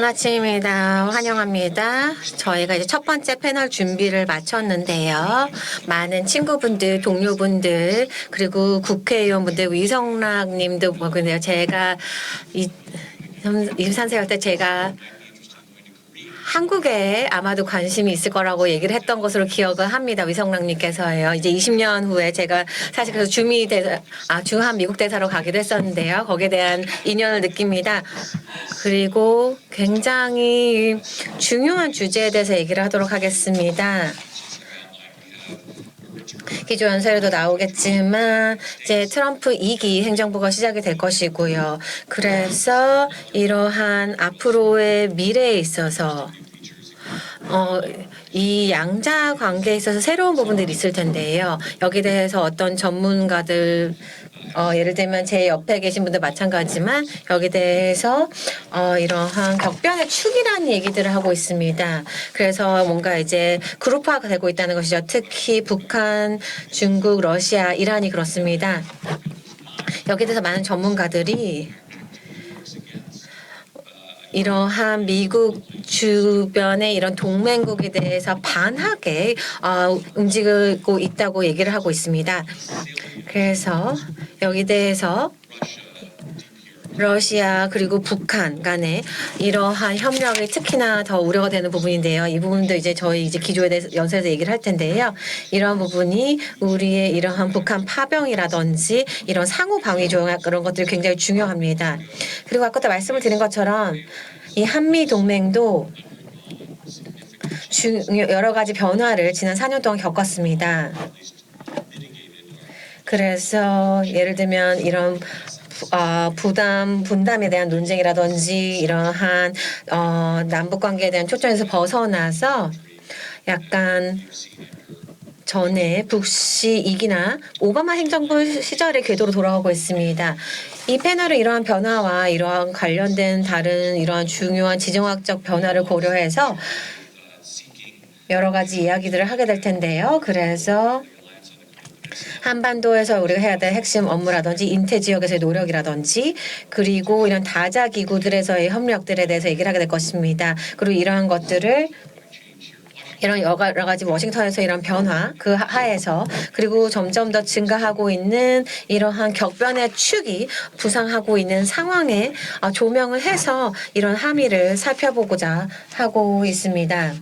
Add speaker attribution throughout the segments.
Speaker 1: 좋은 아침입니다. 환영합니다. 저희가 이제 첫 번째 패널 준비를 마쳤는데요. 많은 친구분들, 동료분들, 그리고 국회의원분들, 위성락 님도 보고요. 제가 23세 할 때 제가 한국에 아마도 관심이 있을 거라고 얘기를 했던 것으로 기억을 합니다. 위성락님께서요. 이제 20년 후에 제가 사실 그래서 주한 미국 대사로 가기도 했었는데요. 거기에 대한 인연을 느낍니다. 그리고 굉장히 중요한 주제에 대해서 얘기를 하도록 하겠습니다. 기조연설에도 나오겠지만 이제 트럼프 2기 행정부가 시작이 될 것이고요. 그래서 이러한 앞으로의 미래에 있어서 이 양자 관계에 있어서 새로운 부분들이 있을 텐데요. 여기에 대해서 어떤 전문가들 예를 들면 제 옆에 계신 분들 마찬가지지만 여기에 대해서 이러한 격변의 축이라는 얘기들을 하고 있습니다. 그래서 뭔가 이제 그룹화가 되고 있다는 것이죠. 특히 북한, 중국, 러시아, 이란이 그렇습니다. 여기에 대해서 많은 전문가들이 이러한 미국 주변의 이런 동맹국에 대해서 반하게 움직이고 있다고 얘기를 하고 있습니다. 그래서 여기 대해서 러시아 그리고 북한 간에 이러한 협력이 특히나 더 우려가 되는 부분인데요. 이 부분도 이제 저희 이제 기조에 대해서 연설에서 얘기를 할 텐데요. 이런 부분이 우리의 이러한 북한 파병이라든지 이런 상호 방위 조약 그런 것들이 굉장히 중요합니다. 그리고 아까도 말씀을 드린 것처럼 이 한미 동맹도 여러 가지 변화를 지난 4년 동안 겪었습니다. 그래서 예를 들면 이런 분담에 대한 논쟁이라든지 이러한 남북 관계에 대한 초점에서 벗어나서 약간 전에 북시 2기나 오바마 행정부 시절의 궤도로 돌아가고 있습니다. 이 패널은 이러한 변화와 이러한 관련된 다른 이러한 중요한 지정학적 변화를 고려해서 여러 가지 이야기들을 하게 될 텐데요. 그래서 한반도에서 우리가 해야 될 핵심 업무라든지 인태 지역에서의 노력이라든지 그리고 이런 다자 기구들에서의 협력들에 대해서 얘기를 하게 될 것입니다. 그리고 이러한 것들을 이런 여러 가지 워싱턴에서 이런 변화 그 하에서 그리고 점점 더 증가하고 있는 이러한 격변의 축이 부상하고 있는 상황에 조명을 해서 이런 함의를 살펴보고자 하고 있습니다.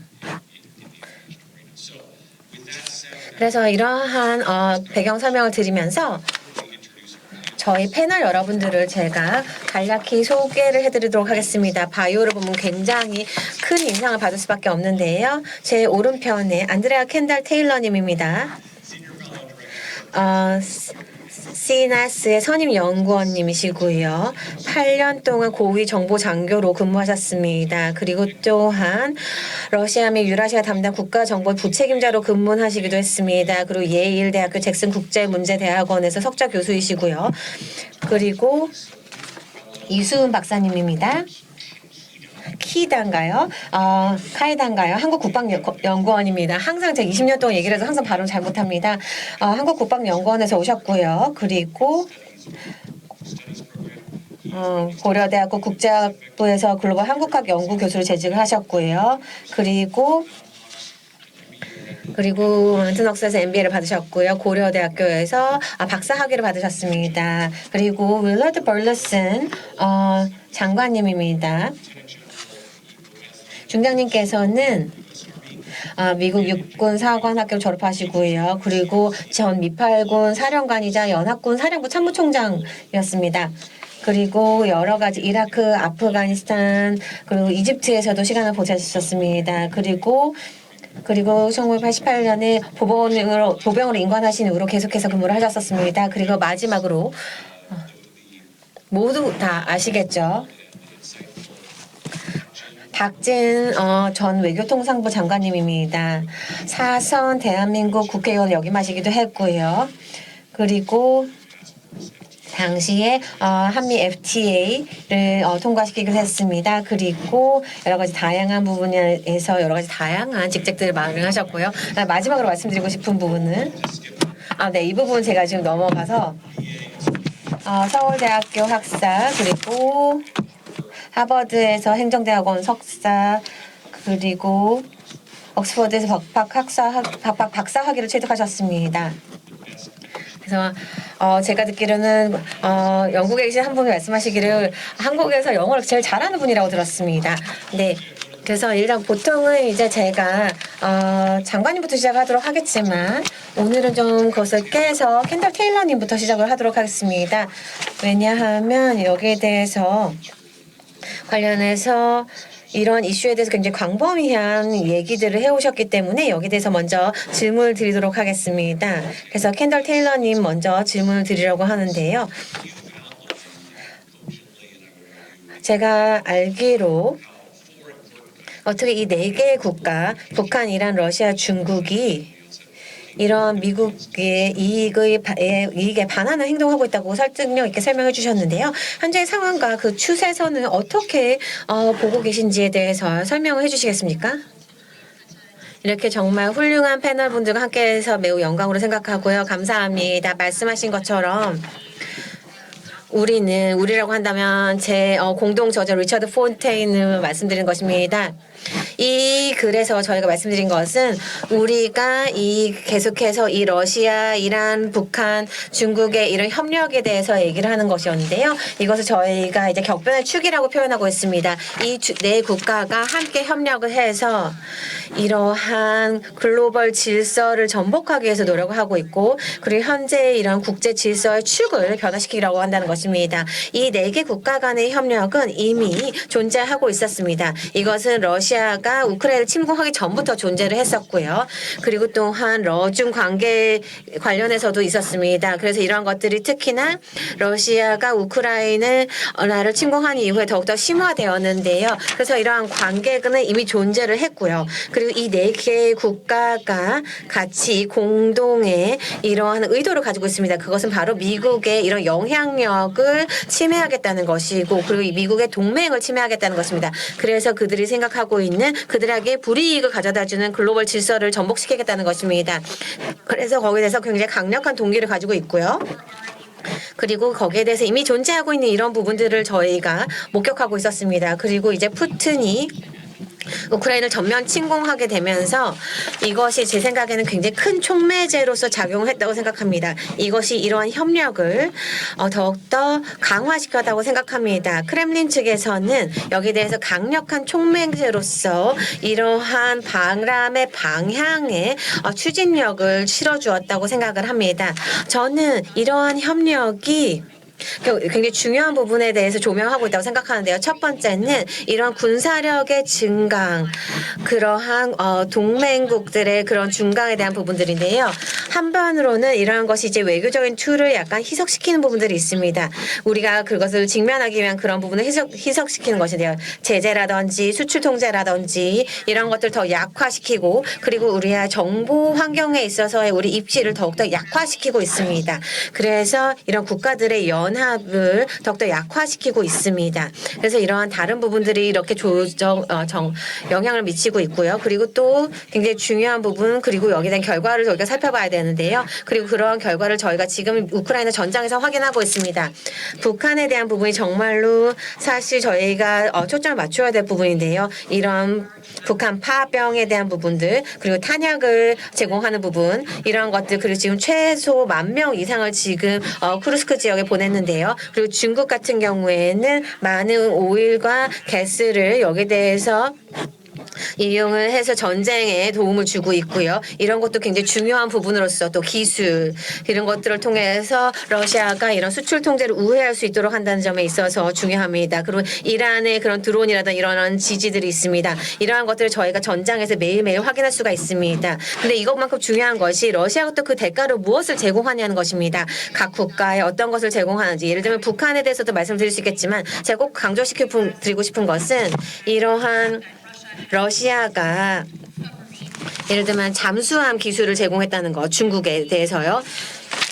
Speaker 1: 그래서 이러한 배경 설명을 드리면서 저희 패널 여러분들을 제가 간략히 소개를 해드리도록 하겠습니다. 바이오를 보면 굉장히 큰 인상을 받을 수밖에 없는데요. 제 오른편에 안드레아 켄달 테일러님입니다. CNAS의 선임 연구원님이시고요. 8년 동안 고위 정보 장교로 근무하셨습니다. 그리고 또한 러시아 및 유라시아 담당 국가정보 부책임자로 근무하시기도 했습니다. 그리고 예일 대학교 잭슨 국제문제대학원에서 석좌 교수이시고요. 그리고 이수은 박사님입니다. 카이단가요? 한국국방연구원입니다. 항상 제가 20년 동안 얘기를 해서 항상 발음 잘못합니다. 한국국방연구원에서 오셨고요. 그리고 고려대학교 국제학부에서 글로벌 한국학 연구 교수로 재직을 하셨고요. 그리고 런던옥스에서 MBA를 받으셨고요. 고려대학교에서 박사학위를 받으셨습니다. 그리고 윌러드 벌러슨 장관님입니다. 중장님께서는 미국 육군 사관학교 졸업하시고요. 그리고 전 미팔군 사령관이자 연합군 사령부 참모총장이었습니다. 그리고 여러 가지 이라크, 아프가니스탄, 그리고 이집트에서도 시간을 보내셨습니다. 그리고 1988년에 보병으로 임관하신 이후로 계속해서 근무를 하셨었습니다. 그리고 마지막으로 모두 다 아시겠죠? 박진 전 외교통상부 장관님입니다. 4선 대한민국 국회의원 역임하시기도 했고요. 그리고 당시에 한미 FTA를 통과시키기도 했습니다. 그리고 여러 가지 다양한 부분에서 여러 가지 다양한 직책들을 마련하셨고요. 마지막으로 말씀드리고 싶은 부분은 이 부분 제가 지금 넘어가서 서울대학교 학사 그리고 하버드에서 행정대학원 석사 그리고 옥스퍼드에서 박사 학위를 취득하셨습니다. 그래서 제가 듣기로는 영국에 계신 한 분이 말씀하시기를 한국에서 영어를 제일 잘하는 분이라고 들었습니다. 네. 그래서 일단 보통은 이제 제가 장관님부터 시작하도록 하겠지만 오늘은 좀 그것을 깨서 켄덜 테일러님부터 시작을 하도록 하겠습니다. 왜냐하면 여기에 대해서 관련해서 이런 이슈에 대해서 굉장히 광범위한 얘기들을 해오셨기 때문에 여기에 대해서 먼저 질문을 드리도록 하겠습니다. 그래서 켄덜 테일러님 먼저 질문을 드리려고 하는데요. 제가 알기로 어떻게 이 네 개의 국가, 북한, 이란, 러시아, 중국이 이런 미국의 이익에 반하는 행동을 하고 있다고 설득력 있게 설명해 주셨는데요. 현재의 상황과 그 추세선을 어떻게 보고 계신지에 대해서 설명을 해 주시겠습니까? 이렇게 정말 훌륭한 패널 분들과 함께해서 매우 영광으로 생각하고요. 감사합니다. 말씀하신 것처럼 우리라고 한다면 제 공동 저자 리처드 폰테인을 말씀드린 것입니다. 이 글에서 저희가 말씀드린 것은 우리가 계속해서 이 러시아, 이란, 북한, 중국의 이런 협력에 대해서 얘기를 하는 것이었는데요. 이것을 저희가 이제 격변의 축이라고 표현하고 있습니다. 이 네 국가가 함께 협력을 해서 이러한 글로벌 질서를 전복하기 위해서 노력을 하고 있고 그리고 현재 이런 국제 질서의 축을 변화시키려고 한다는 것입니다. 이 네 개 국가 간의 협력은 이미 존재하고 있었습니다. 이것은 러시아가 우크라이나를 침공하기 전부터 존재를 했었고요. 그리고 또한 러중 관계 관련해서도 있었습니다. 그래서 이런 것들이 특히나 러시아가 우크라이나를 침공한 이후에 더욱더 심화되었는데요. 그래서 이러한 관계는 이미 존재를 했고요. 그리고 이 네 개의 국가가 같이 공동의 이러한 의도를 가지고 있습니다. 그것은 바로 미국의 이런 영향력을 침해하겠다는 것이고 그리고 미국의 동맹을 침해하겠다는 것입니다. 그래서 그들이 생각하고 있는 그들에게 불이익을 가져다주는 글로벌 질서를 전복시키겠다는 것입니다. 그래서 거기에 대해서 굉장히 강력한 동기를 가지고 있고요. 그리고 거기에 대해서 이미 존재하고 있는 이런 부분들을 저희가 목격하고 있었습니다. 그리고 이제 푸틴이 우크라이나를 전면 침공하게 되면서 이것이 제 생각에는 굉장히 큰 촉매제로서 작용을 했다고 생각합니다. 이것이 이러한 협력을 더욱더 강화시켰다고 생각합니다. 크렘린 측에서는 여기에 대해서 강력한 촉매제로서 이러한 바람의 방향에 추진력을 실어주었다고 생각을 합니다. 저는 이러한 협력이 굉장히 중요한 부분에 대해서 조명하고 있다고 생각하는데요. 첫 번째는 이런 군사력의 증강, 그러한 동맹국들의 그런 중강에 대한 부분들인데요. 한편으로는 이러한 것이 이제 외교적인 툴을 약간 희석시키는 부분들이 있습니다. 우리가 그것을 직면하기 위한 그런 부분을 희석시키는 것인데요. 제재라든지 수출 통제라든지 이런 것들 더 약화시키고 그리고 우리의 정보 환경에 있어서의 우리 입지를 더욱더 약화시키고 있습니다. 그래서 이런 국가들의 연합을 더욱더 약화시키고 있습니다. 그래서 이러한 다른 부분들이 이렇게 영향을 미치고 있고요. 그리고 또 굉장히 중요한 부분 그리고 여기에 대한 결과를 저희가 살펴봐야 되는데요. 그리고 그러한 결과를 저희가 지금 우크라이나 전장에서 확인하고 있습니다. 북한에 대한 부분이 정말로 사실 저희가 초점을 맞춰야 될 부분인데요. 이런 북한 파병에 대한 부분들 그리고 탄약을 제공하는 부분 이러한 것들 그리고 지금 최소 10,000명 이상을 지금 쿠르스크 지역에 보냈는데요. 그리고 중국 같은 경우에는 많은 오일과 가스를 여기에 대해서 이용을 해서 전쟁에 도움을 주고 있고요. 이런 것도 굉장히 중요한 부분으로서 또 기술 이런 것들을 통해서 러시아가 이런 수출 통제를 우회할 수 있도록 한다는 점에 있어서 중요합니다. 그리고 이란의 그런 드론이라든 이런 지지들이 있습니다. 이러한 것들을 저희가 전장에서 매일매일 확인할 수가 있습니다. 근데 이것만큼 중요한 것이 러시아가 또 그 대가로 무엇을 제공하냐는 것입니다. 각 국가에 어떤 것을 제공하는지 예를 들면 북한에 대해서도 말씀드릴 수 있겠지만 제가 꼭 강조시켜드리고 싶은 것은 이러한 러시아가 예를 들면 잠수함 기술을 제공했다는 것 중국에 대해서요.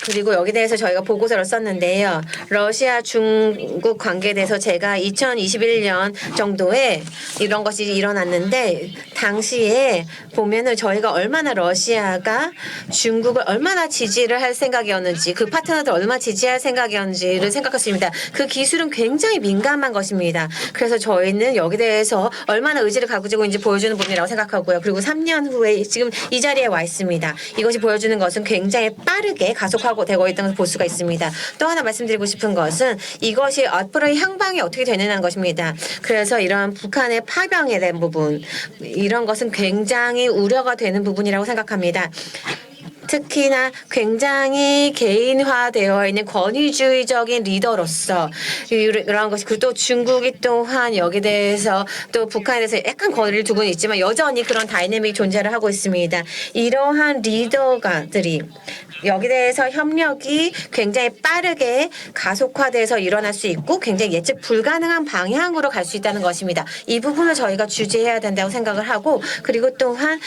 Speaker 1: 그리고 여기 대해서 저희가 보고서를 썼는데요. 러시아 중국 관계에 대해서 제가 2021년 정도에 이런 것이 일어났는데 당시에 보면은 저희가 얼마나 러시아가 중국을 얼마나 지지를 할 생각이었는지 그 파트너들 얼마나 지지할 생각이었는지를 생각했습니다. 그 기술은 굉장히 민감한 것입니다. 그래서 저희는 여기 대해서 얼마나 의지를 가지고 있는지 보여주는 부분이라고 생각하고요. 그리고 3년 후에 지금 이 자리에 와 있습니다. 이것이 보여주는 것은 굉장히 빠르게 가속하고 되고 있다는 것을 볼 수가 있습니다. 또 하나 말씀드리고 싶은 것은 이것이 앞으로의 향방이 어떻게 되느냐는 것입니다. 그래서 이런 북한의 파병에 대한 부분 이런 것은 굉장히 우려가 되는 부분이라고 생각합니다. 특히나 굉장히 개인화되어 있는 권위주의적인 리더로서 이런 것이 그리고 또 중국이 또한 여기에 대해서 또 북한에 대해서 약간 거리를 두고는 있지만 여전히 그런 다이내믹 존재를 하고 있습니다. 이러한 리더가들이 여기에 대해서 협력이 굉장히 빠르게 가속화돼서 일어날 수 있고 굉장히 예측 불가능한 방향으로 갈 수 있다는 것입니다. 이 부분을 저희가 주제해야 된다고 생각을 하고 그리고 또한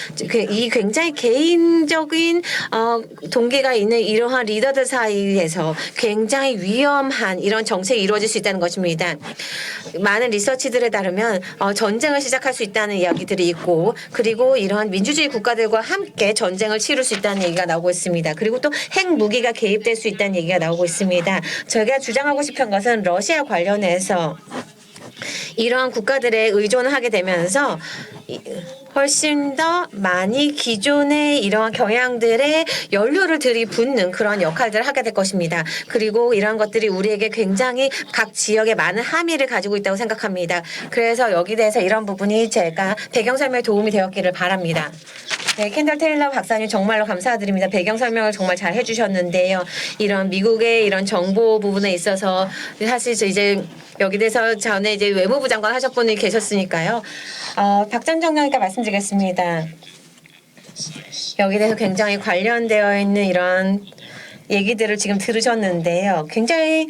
Speaker 1: 이 굉장히 개인적인 동기가 있는 이러한 리더들 사이에서 굉장히 위험한 이런 정책이 이루어질 수 있다는 것입니다. 많은 리서치들에 따르면 전쟁을 시작할 수 있다는 이야기들이 있고 그리고 이러한 민주주의 국가들과 함께 전쟁을 치를 수 있다는 얘기가 나오고 있습니다. 그리고 또 핵무기가 개입될 수 있다는 얘기가 나오고 있습니다. 저희가 주장하고 싶은 것은 러시아 관련해서 이러한 국가들에 의존을 하게 되면서 훨씬 더 많이 기존의 이러한 경향들의 연료를 들이붓는 그런 역할들을 하게 될 것입니다. 그리고 이러한 것들이 우리에게 굉장히 각 지역에 많은 함의를 가지고 있다고 생각합니다. 그래서 여기 대해서 이런 부분이 제가 배경 설명에 도움이 되었기를 바랍니다. 네, 켄덜 테일러 박사님 정말로 감사드립니다. 배경 설명을 정말 잘 해주셨는데요. 이런 미국의 이런 정보 부분에 있어서 사실 이제 여기 대해서 전에 이제 외무부 장관 하셨던 분이 계셨으니까요. 박전 장관님께 말씀드리겠습니다. 여기 대해서 굉장히 관련되어 있는 이런 얘기들을 지금 들으셨는데요. 굉장히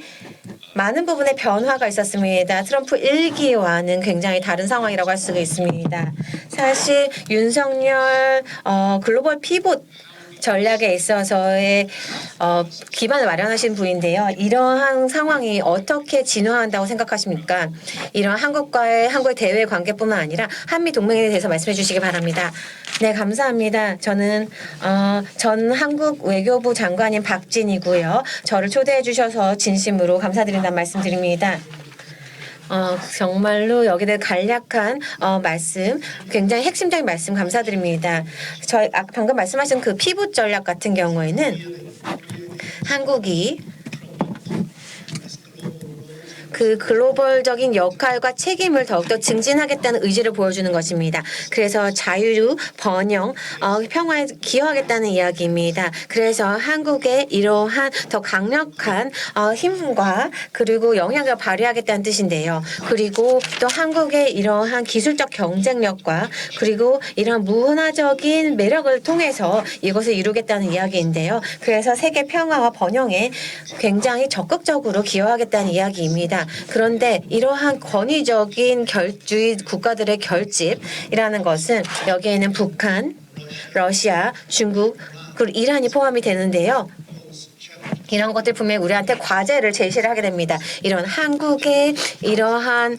Speaker 1: 많은 부분에 변화가 있었습니다. 트럼프 1기와는 굉장히 다른 상황이라고 할 수가 있습니다. 사실 윤석열 글로벌 피봇 전략에 있어서의 기반을 마련하신 분인데요. 이러한 상황이 어떻게 진화한다고 생각하십니까? 이런 한국의 대외 관계뿐만 아니라 한미 동맹에 대해서 말씀해 주시기 바랍니다. 네, 감사합니다. 저는 전 한국 외교부 장관인 박진이고요. 저를 초대해 주셔서 진심으로 감사드린다는 말씀드립니다. 정말로 여기에 대해 간략한 말씀, 굉장히 핵심적인 말씀 감사드립니다. 저희 방금 말씀하신 그 피봇 전략 같은 경우에는 한국이 그 글로벌적인 역할과 책임을 더욱더 증진하겠다는 의지를 보여주는 것입니다. 그래서 자유, 번영, 평화에 기여하겠다는 이야기입니다. 그래서 한국의 이러한 더 강력한 힘과 그리고 영향을 발휘하겠다는 뜻인데요. 그리고 또 한국의 이러한 기술적 경쟁력과 그리고 이런 문화적인 매력을 통해서 이것을 이루겠다는 이야기인데요. 그래서 세계 평화와 번영에 굉장히 적극적으로 기여하겠다는 이야기입니다. 그런데 이러한 권위적인 결주의 국가들의 결집이라는 것은 여기에는 북한, 러시아, 중국, 그리고 이란이 포함이 되는데요. 이런 것들 분명히 우리한테 과제를 제시를 하게 됩니다. 이런 한국의 이러한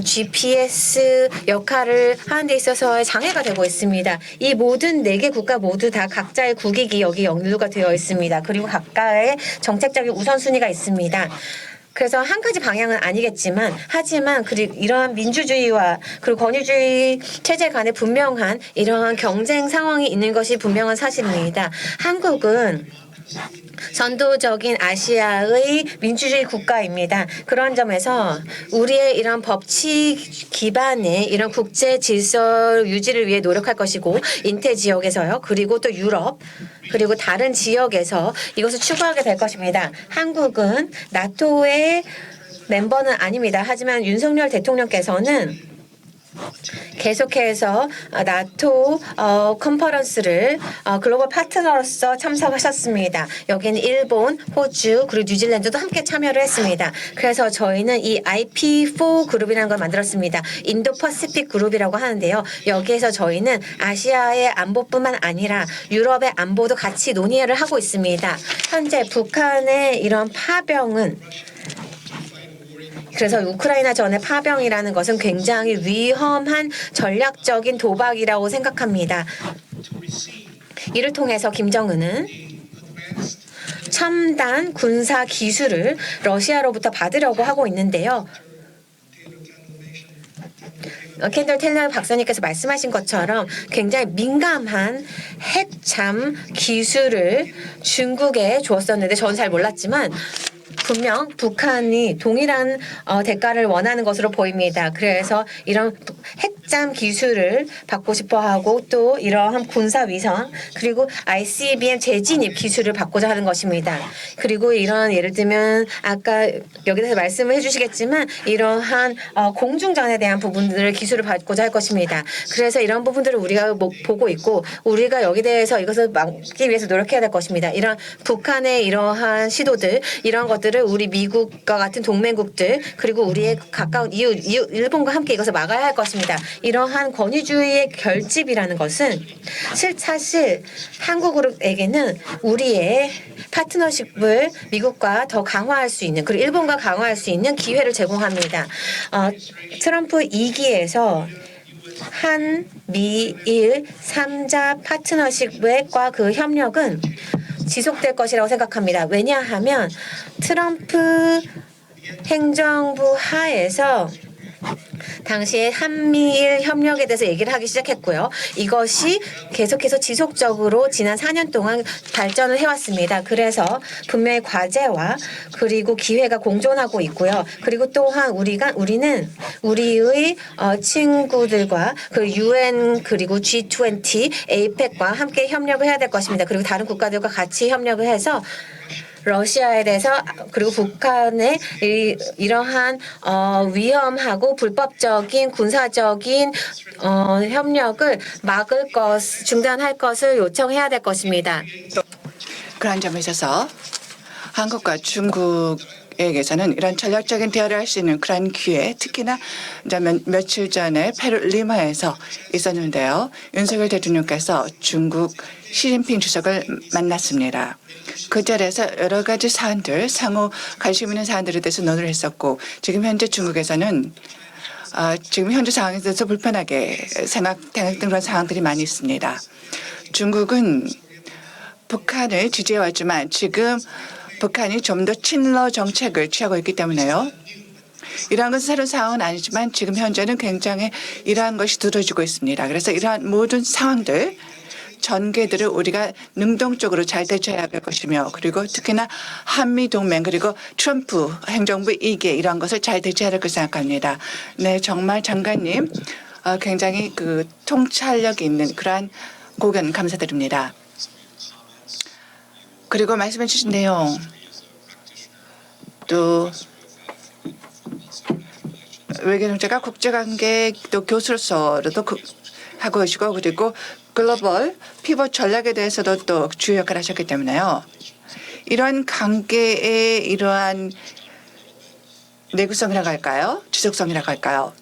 Speaker 1: GPS 역할을 하는 데 있어서의 장애가 되고 있습니다. 이 모든 4개 국가 모두 다 각자의 국익이 여기 연루가 되어 있습니다. 그리고 각각의 정책적인 우선순위가 있습니다. 그래서 한 가지 방향은 아니겠지만 하지만 이러한 민주주의와 그리고 권위주의 체제 간에 분명한 이러한 경쟁 상황이 있는 것이 분명한 사실입니다. 한국은 선도적인 아시아의 민주주의 국가입니다. 그런 점에서 우리의 이런 법치 기반의 이런 국제 질서 유지를 위해 노력할 것이고 인태 지역에서요. 그리고 또 유럽 그리고 다른 지역에서 이것을 추구하게 될 것입니다. 한국은 나토의 멤버는 아닙니다. 하지만 윤석열 대통령께서는 계속해서 나토 컨퍼런스를 글로벌 파트너로서 참석하셨습니다. 여기는 일본, 호주 그리고 뉴질랜드도 함께 참여를 했습니다. 그래서 저희는 이 IP4 그룹이라는 걸 만들었습니다. 인도 퍼시픽 그룹이라고 하는데요. 여기에서 저희는 아시아의 안보뿐만 아니라 유럽의 안보도 같이 논의를 하고 있습니다. 현재 북한의 이런 파병은 그래서 우크라이나 전의 파병이라는 것은 굉장히 위험한 전략적인 도박이라고 생각합니다. 이를 통해서 김정은은 첨단 군사 기술을 러시아로부터 받으려고 하고 있는데요. 켄덜 텔러 박사님께서 말씀하신 것처럼 굉장히 민감한 핵잠 기술을 중국에 주었었는데 저는 잘 몰랐지만 분명 북한이 동일한 대가를 원하는 것으로 보입니다. 그래서 이런 핵잠 기술을 받고 싶어하고 또 이러한 군사위성 그리고 ICBM 재진입 기술을 받고자 하는 것입니다. 그리고 이런 예를 들면 아까 여기서 말씀을 해주시겠지만 이러한 공중전에 대한 부분들을 기술을 받고자 할 것입니다. 그래서 이런 부분들을 우리가 보고 있고 우리가 여기 대해서 이것을 막기 위해서 노력해야 될 것입니다. 이런 북한의 이러한 시도들 이런 것들을 우리 미국과 같은 동맹국들 그리고 우리의 가까운 이웃 일본과 함께 이것을 막아야 할 것입니다. 이러한 권위주의의 결집이라는 것은 사실 한국에게는 우리의 파트너십을 미국과 더 강화할 수 있는 그리고 일본과 강화할 수 있는 기회를 제공합니다. 트럼프 2기에서 한미일 3자 파트너십과 그 협력은 지속될 것이라고 생각합니다. 왜냐하면 트럼프 행정부 하에서 당시에 한미일 협력에 대해서 얘기를 하기 시작했고요. 이것이 계속해서 지속적으로 지난 4년 동안 발전을 해왔습니다. 그래서 분명히 과제와 그리고 기회가 공존하고 있고요. 그리고 또한 우리는 우리의 친구들과 그 UN 그리고 G20, APEC과 함께 협력을 해야 될 것입니다. 그리고 다른 국가들과 같이 협력을 해서 러시아에 대해서 그리고 북한의 이러한 위험하고 불법적인 군사적인 협력을 막을 중단할 것을 요청해야 될 것입니다.
Speaker 2: 그런 점에 있어서 한국과 중국에게서는 이런 전략적인 대화를 할 수 있는 그런 기회 특히나 이제 며칠 전에 페루 리마에서 있었는데요. 윤석열 대통령께서 중국 시진핑 주석을 만났습니다. 그 자리에서 여러 가지 사안들, 상호 관심 있는 사안들에 대해서 논의를 했었고 지금 현재 중국에서는 지금 현재 상황에 대해서 불편하게 생각되는 그런 상황들이 많이 있습니다. 중국은 북한을 지지해왔지만 지금 북한이 좀 더 친러 정책을 취하고 있기 때문에요. 이러한 것은 새로운 상황은 아니지만 지금 현재는 굉장히 이러한 것이 두드러지고 있습니다. 그래서 이러한 모든 상황들 전개들을 우리가 능동적으로 잘 대처해야 할 것이며 그리고 특히나 한미동맹 그리고 트럼프 행정부 2기 이러한 것을 잘 대처해야 할 것을 생각합니다. 네, 정말 장관님 굉장히 그 통찰력 있는 그러한 고견 감사드립니다. 그리고 말씀해 주신 내용 또 외교정책과 국제관계 또 교수로서도 하고 계시고 그리고 글로벌 피벗 전략에 대해서도 또 주요 역할을 하셨기 때문에요. 이러한 관계의 이러한 내구성이라고 할까요? 지속성이라고 할까요?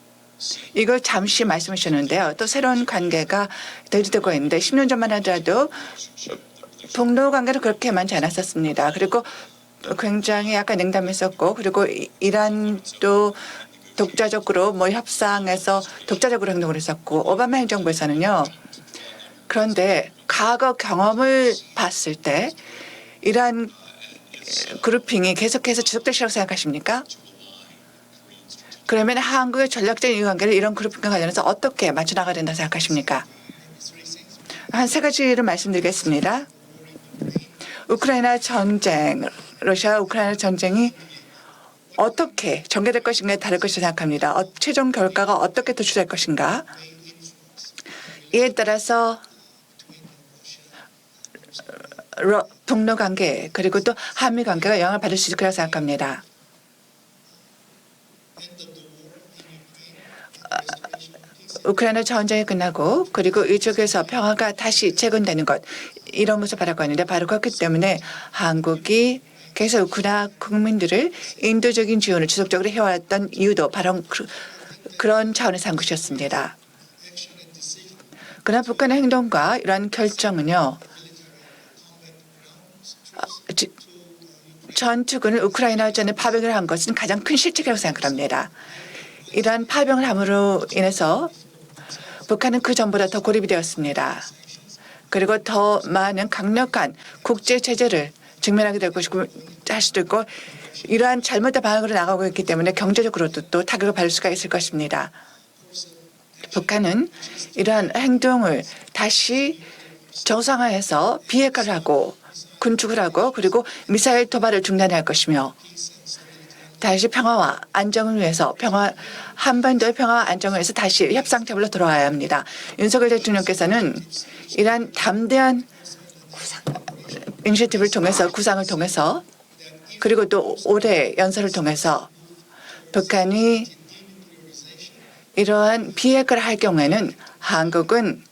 Speaker 2: 이걸 잠시 말씀해 주셨는데요. 또 새로운 관계가 대두되고 있는데 10년 전만 하더라도 북러 관계는 그렇게 많지 않았었습니다. 그리고 굉장히 약간 냉담했었고 그리고 이란도 독자적으로 협상에서 독자적으로 행동을 했었고 오바마 행정부에서는요. 그런데 과거 경험을 봤을 때 이러한 그룹핑이 계속해서 지속되시라고 생각하십니까? 그러면 한국의 전략적인 이해관계를 이런 그룹핑과 관련해서 어떻게 맞춰나가야 된다고 생각하십니까? 한 세 가지를 말씀드리겠습니다. 우크라이나 전쟁, 러시아 우크라이나 전쟁이 어떻게 전개될 것인가에 다를 것이라고 생각합니다. 최종 결과가 어떻게 도출될 것인가. 이에 따라서 동로 관계 그리고 또 한미 관계가 영향을 받을 수 있을 거라고 생각합니다. 우크라이나 전쟁이 끝나고 그리고 이쪽에서 평화가 다시 재건되는 것 이런 것을 바라고 하는데 바로 그렇기 때문에 한국이 계속 우크라이나 국민들을 인도적인 지원을 지속적으로 해왔던 이유도 바로 그런 차원에서 한 것이었습니다. 그러나 북한의 행동과 이러한 결정은요. 전투군을 우크라이나전에 파병을 한 것은 가장 큰 실책이라고 생각합니다. 이러한 파병을 함으로 인해서 북한은 그 전보다 더 고립이 되었습니다. 그리고 더 많은 강력한 국제 체제를 직면하게 될 것이고 할 수도 있고 이러한 잘못된 방향으로 나가고 있기 때문에 경제적으로도 또 타격을 받을 수가 있을 것입니다. 북한은 이러한 행동을 다시 정상화해서 비핵화를 하고 군축을 하고 그리고 미사일 도발을 중단할 것이며 다시 평화와 안정을 위해서 한반도의 평화와 안정을 위해서 다시 협상 테이블로 돌아와야 합니다. 윤석열 대통령께서는 이러한 담대한 이니셔티브를 통해서 구상을 통해서 그리고 또 올해 연설을 통해서 북한이 이러한 비핵화를 할 경우에는 한국은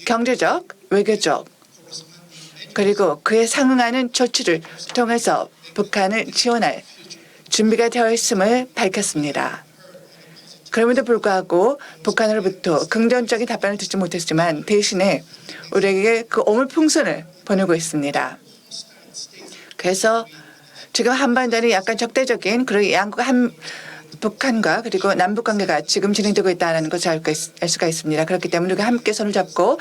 Speaker 2: 경제적, 외교적 그리고 그에 상응하는 조치를 통해서 북한을 지원할 준비가 되어 있음을 밝혔습니다. 그럼에도 불구하고 북한으로부터 긍정적인 답변을 듣지 못했지만 대신에 우리에게 그 오물풍선을 보내고 있습니다. 그래서 지금 한반도는 약간 적대적인 그런 양국 북한과 그리고 남북 관계가 지금 진행되고 있다는 것을 알 수가 있습니다. 그렇기 때문에 우리가 함께 손을 잡고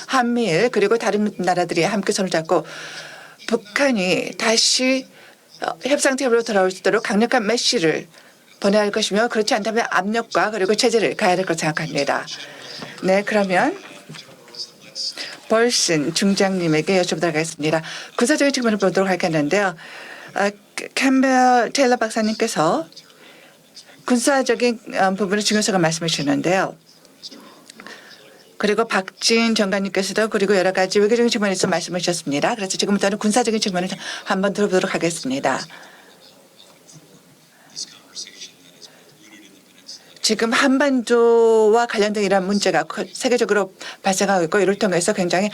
Speaker 2: 한미일 그리고 다른 나라들이 함께 손을 잡고 북한이 다시 협상 테이블로 돌아올 수 있도록 강력한 메시지를 보내야 할 것이며 그렇지 않다면 압력과 그리고 체제를 가야 될 것으로 생각합니다. 네, 그러면 벌슨 중장님에게 여쭤보도록 하겠습니다. 군사적인 측면을 보도록 하겠는데요. 캠벨 테일러 박사님께서 군사적인 부분의 중요성을 말씀해 주셨는데요. 그리고 박진 장관님께서도 그리고 여러 가지 외교적인 측면에서 말씀해 주셨습니다. 그래서 지금부터는 군사적인 측면을 한번 들어보도록 하겠습니다. 지금 한반도와 관련된 이러한 문제가 세계적으로 발생하고 있고 이를 통해서 굉장히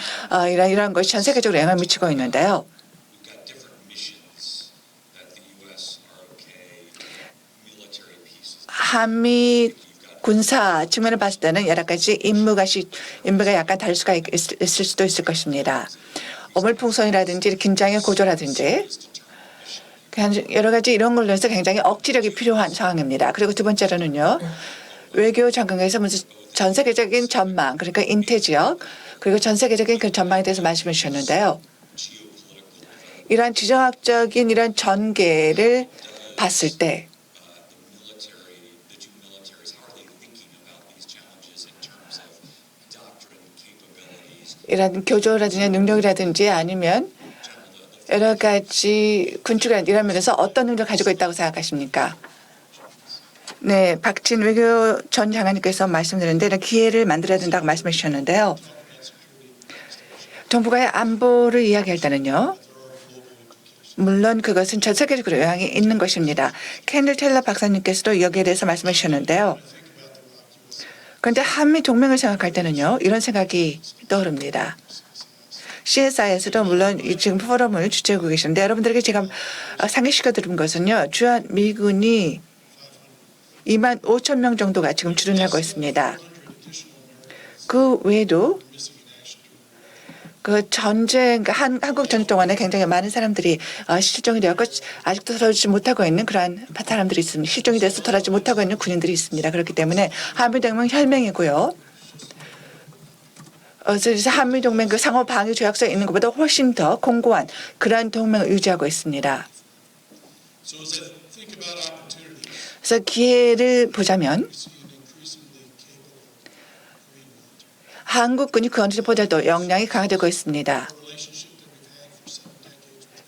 Speaker 2: 이러한 것이 전 세계적으로 영향을 미치고 있는데요. 한미 군사 측면을 봤을 때는 여러 가지 임무가 약간 다를 수가 있을 수도 있을 것입니다. 어물풍선이라든지 긴장의 고조라든지 여러 가지 이런 걸로 해서 굉장히 억지력이 필요한 상황입니다. 그리고 두 번째로는요. 외교 장관에서 무슨 전 세계적인 전망 그러니까 인태 지역 그리고 전 세계적인 그 전망에 대해서 말씀해 주셨는데요. 이러한 지정학적인 이런 전개를 봤을 때 이런 교조라든지 능력이라든지 아니면 여러 가지 군축이라든지 이런 면에서 어떤 능력을 가지고 있다고 생각하십니까? 네, 박진 외교 전 장관님께서 말씀드렸는데 이런 기회를 만들어야 된다고 말씀해 주셨는데요. 정부가의 안보를 이야기할 때는요. 물론 그것은 전 세계적으로 영향이 있는 것입니다. 캔들 테일러 박사님께서도 여기에 대해서 말씀해 주셨는데요. 그런데 한미 동맹을 생각할 때는요. 이런 생각이 떠오릅니다. CSI에서도 물론 지금 포럼을 주최하고 계시는데 여러분들에게 제가 상기시켜 드린 것은요. 주한 미군이 2만 5천 명 정도가 지금 출연하고 있습니다. 그 외에도 그 전쟁 한국 전쟁 동안에 굉장히 많은 사람들이 실종이 되었고 아직도 돌아오지 못하고 있는 그러한 사람들이 있습니다. 실종이 돼서 돌아오지 못하고 있는 군인들이 있습니다. 그렇기 때문에 한미동맹 혈맹이고요. 그래서 한미동맹 그 상호 방위 조약서에 있는 것보다 훨씬 더 공고한 그러한 동맹을 유지하고 있습니다. 그래서 기회를 보자면 한국군이 그 언제보다도 역량이 강화되고 있습니다.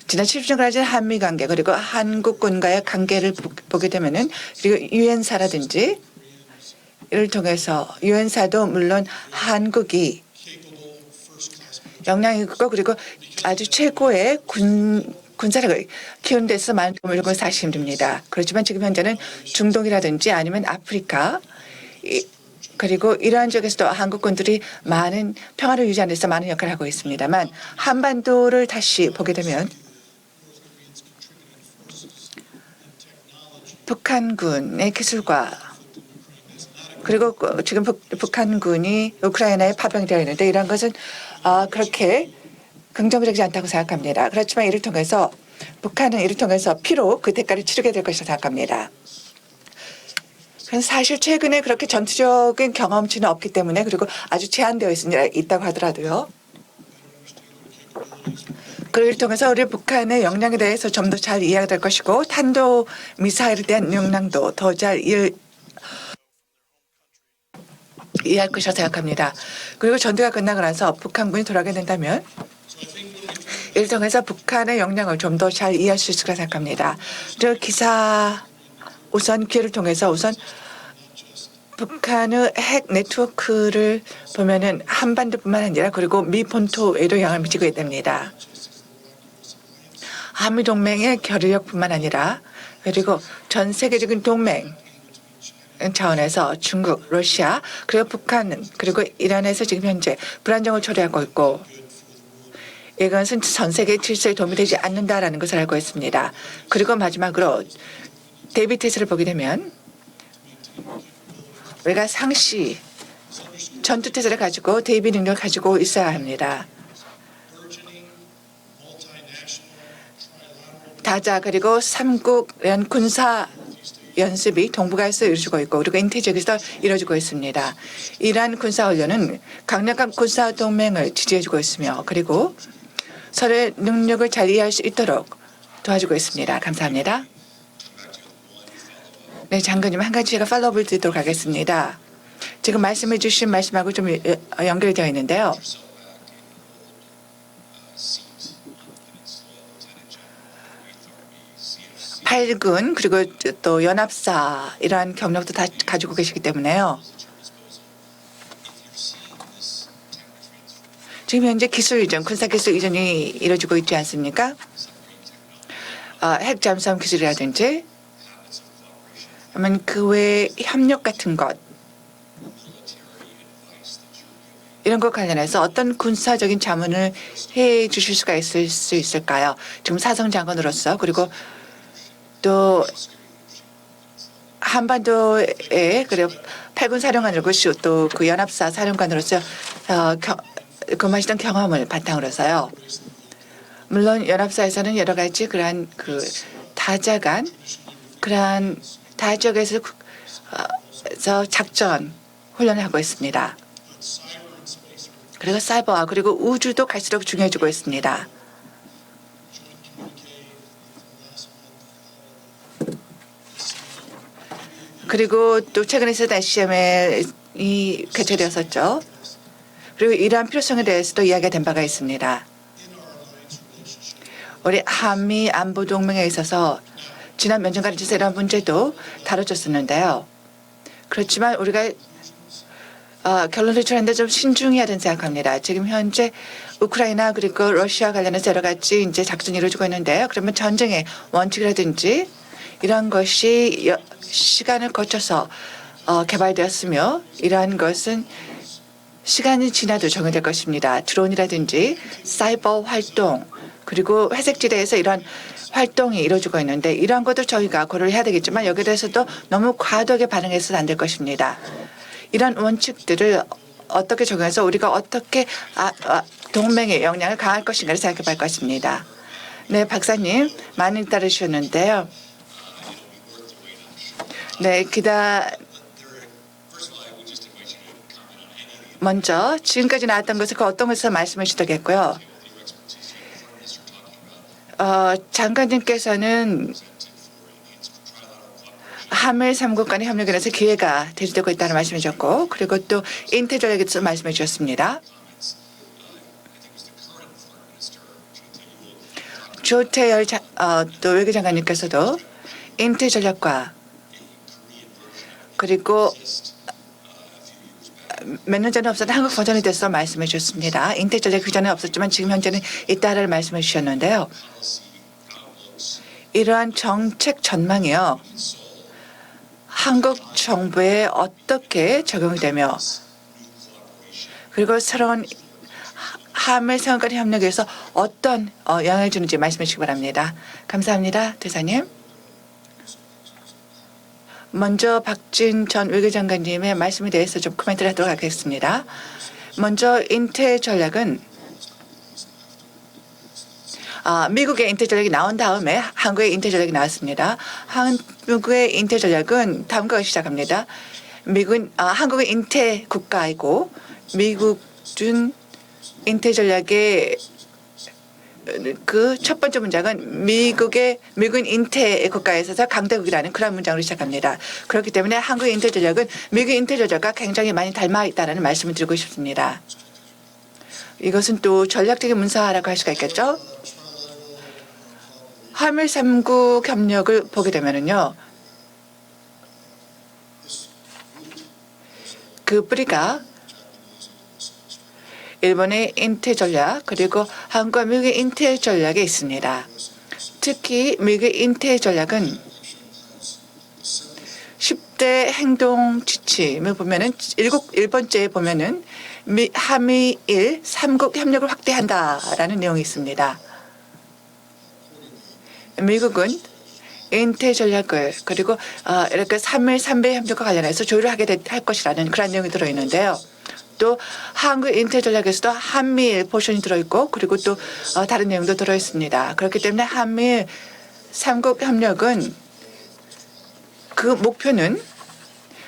Speaker 2: 지난 70년 가진 한미 관계 그리고 한국군과의 관계를 보게 되면은 그리고 유엔사라든지 이를 통해서 유엔사도 물론 한국이 역량이 있고 그리고 아주 최고의 군사력을 키우는 데서 많은 도움을 주고 사실입니다. 그렇지만 지금 현재는 중동이라든지 아니면 아프리카 그리고 이러한 쪽에서도 한국군들이 많은 평화를 유지하는 데서 많은 역할을 하고 있습니다만 한반도를 다시 보게 되면 북한군의 기술과 그리고 지금 북한군이 우크라이나에 파병이 되어 있는데 이러한 것은 그렇게 긍정적이지 않다고 생각합니다. 그렇지만 이를 통해서 북한은 이를 통해서 피로 그 대가를 치르게 될 것이라고 생각합니다. 사실 최근에 그렇게 전투적인 경험치는 없기 때문에 그리고 아주 제한되어 있다고 하더라도요. 그를 통해서 우리 북한의 역량에 대해서 좀 더 잘 이해가 될 것이고 탄도 미사일에 대한 역량도 더 잘 이해할 것이라고 생각합니다. 그리고 전투가 끝나고 나서 북한군이 돌아가게 된다면 이를 통해서 북한의 역량을 좀 더 잘 이해할 수 있을 거라 생각합니다. 기사 우선 기회를 통해서 우선 북한의 핵 네트워크를 보면은 한반도뿐만 아니라 그리고 미 본토에도 영향을 미치게 됩니다. 한미 동맹의 결의력뿐만 아니라 그리고 전 세계적인 동맹 차원에서 중국, 러시아 그리고 북한은 그리고 이란에서 지금 현재 불안정을 초래하고 있고 이것은 전 세계 질서에 도움이 되지 않는다라는 것을 알고 있습니다. 그리고 마지막으로 대비태세를 보게 되면 우리가 상시 전투태세를 가지고 대비 능력을 가지고 있어야 합니다. 다자 그리고 3국 군사 연습이 동북아에서 이루어지고 있고 그리고 인태 지역에서 이루어지고 있습니다. 이러한 군사훈련은 강력한 군사동맹을 지지해주고 있으며 그리고 서로의 능력을 잘 이해할 수 있도록 도와주고 있습니다. 감사합니다. 네, 장관님 한 가지 제가 팔로우를 드리도록 하겠습니다. 지금 말씀해 주신 말씀하고 좀 연결되어 있는데요. 팔군 그리고 또 연합사 이러한 경력도 다 가지고 계시기 때문에요. 지금 현재 기술 이전, 군사 기술 이전이 이루어지고 있지 않습니까? 핵 잠수함 기술이라든지 그러면 그 외에 협력 같은 것 이런 것 관련해서 어떤 군사적인 자문을 해 주실 수가 있을 수 있을까요? 지금 사성장관으로서 그리고 또 한반도에 그리고 팔군 사령관으로 또 그 연합사 사령관으로서 근무하시던 경험을 바탕으로서요. 물론 연합사에서는 여러 가지 그러한 그 다자간 그러한 다지역에서 작전 훈련을 하고 있습니다. 그리고 사이버와 그리고 우주도 갈수록 중요해지고 있습니다. 그리고 또 최근에 있었던 ICM이 개최되었었죠. 그리고 이러한 필요성에 대해서도 이야기가 된 바가 있습니다. 우리 한미 안보 동맹에 있어서 지난 몇 년간 이런 문제도 다뤄졌었는데요. 그렇지만 우리가 결론을 도출하는데 좀 신중해야 된다고 생각합니다. 지금 현재 우크라이나 그리고 러시아 관련해서 여러 가지 이제 작전이 이루어지고 있는데요. 그러면 전쟁의 원칙이라든지 이런 것이 시간을 거쳐서 개발되었으며 이러한 것은 시간이 지나도 정해질 것입니다. 드론이라든지 사이버 활동 그리고 회색지대에서 이러한 활동이 이루어지고 있는데 이러한 것도 저희가 고려를 해야 되겠지만 여기에 대해서도 너무 과도하게 반응해서는 안 될 것입니다. 이런 원칙들을 어떻게 적용해서 우리가 어떻게 동맹의 역량을 강할 것인가를 생각해 볼 것입니다. 네, 박사님 많이 따르셨는데요. 네, 먼저 지금까지 나왔던 것을 그 어떤 것에서 말씀해 주시겠고요. 장관님께서는 한미 3국 간의 협력에 대해서 기회가 대두되고 있다는 말씀해 주셨고 그리고 또 인태 전략에 대해서 말씀해 주셨습니다. 조태열 또 외교장관님께서도 인태 전략과 그리고 몇 년 전에 없었던 한국 버전에 대해서 말씀해 주셨습니다. 인태 전략 그전에 없었지만 지금 현재는 있다를 말씀해 주셨는데요. 이러한 정책 전망이요. 한국 정부에 어떻게 적용이 되며 그리고 새로운 한미 상관 협력에서 어떤 영향을 주는지 말씀해 주시기 바랍니다. 감사합니다. 대사님. 먼저 박진 전 외교장관님의 말씀에 대해서 좀 코멘트를 하도록 하겠습니다. 먼저 인태 전략은 미국의 인태 전략이 나온 다음에 한국의 인태 전략이 나왔습니다. 한국의 인태 전략은 다음과 같이 시작합니다. 한국은 인태 국가이고 미국은 인태 전략의 그 첫 번째 문장은 미국은 인태 국가에 있어서 강대국이라는 그런 문장으로 시작합니다. 그렇기 때문에 한국의 인태 전략은 미국의 인태 전략과 굉장히 많이 닮아 있다는 말씀을 드리고 싶습니다. 이것은 또 전략적인 문서라고 할 수가 있겠죠. 한미 3국 협력을 보게 되면은요. 그 뿌리가 일본의 인태 전략 그리고 한국과 미국의 인태 전략에 있습니다. 특히 미국의 인태 전략은 10대 행동 지침을 보면은 1번째에 보면은 한미일 3국 협력을 확대한다라는 내용이 있습니다. 미국은 인태 전략을 그리고 이렇게 3일 3배 협력과 관련해서 조율을 할 것이라는 그런 내용이 들어있는데요. 또 한국 인태 전략에서도 한미일 포션이 들어있고 그리고 또 다른 내용도 들어있습니다. 그렇기 때문에 한미일 3국 협력은 그 목표는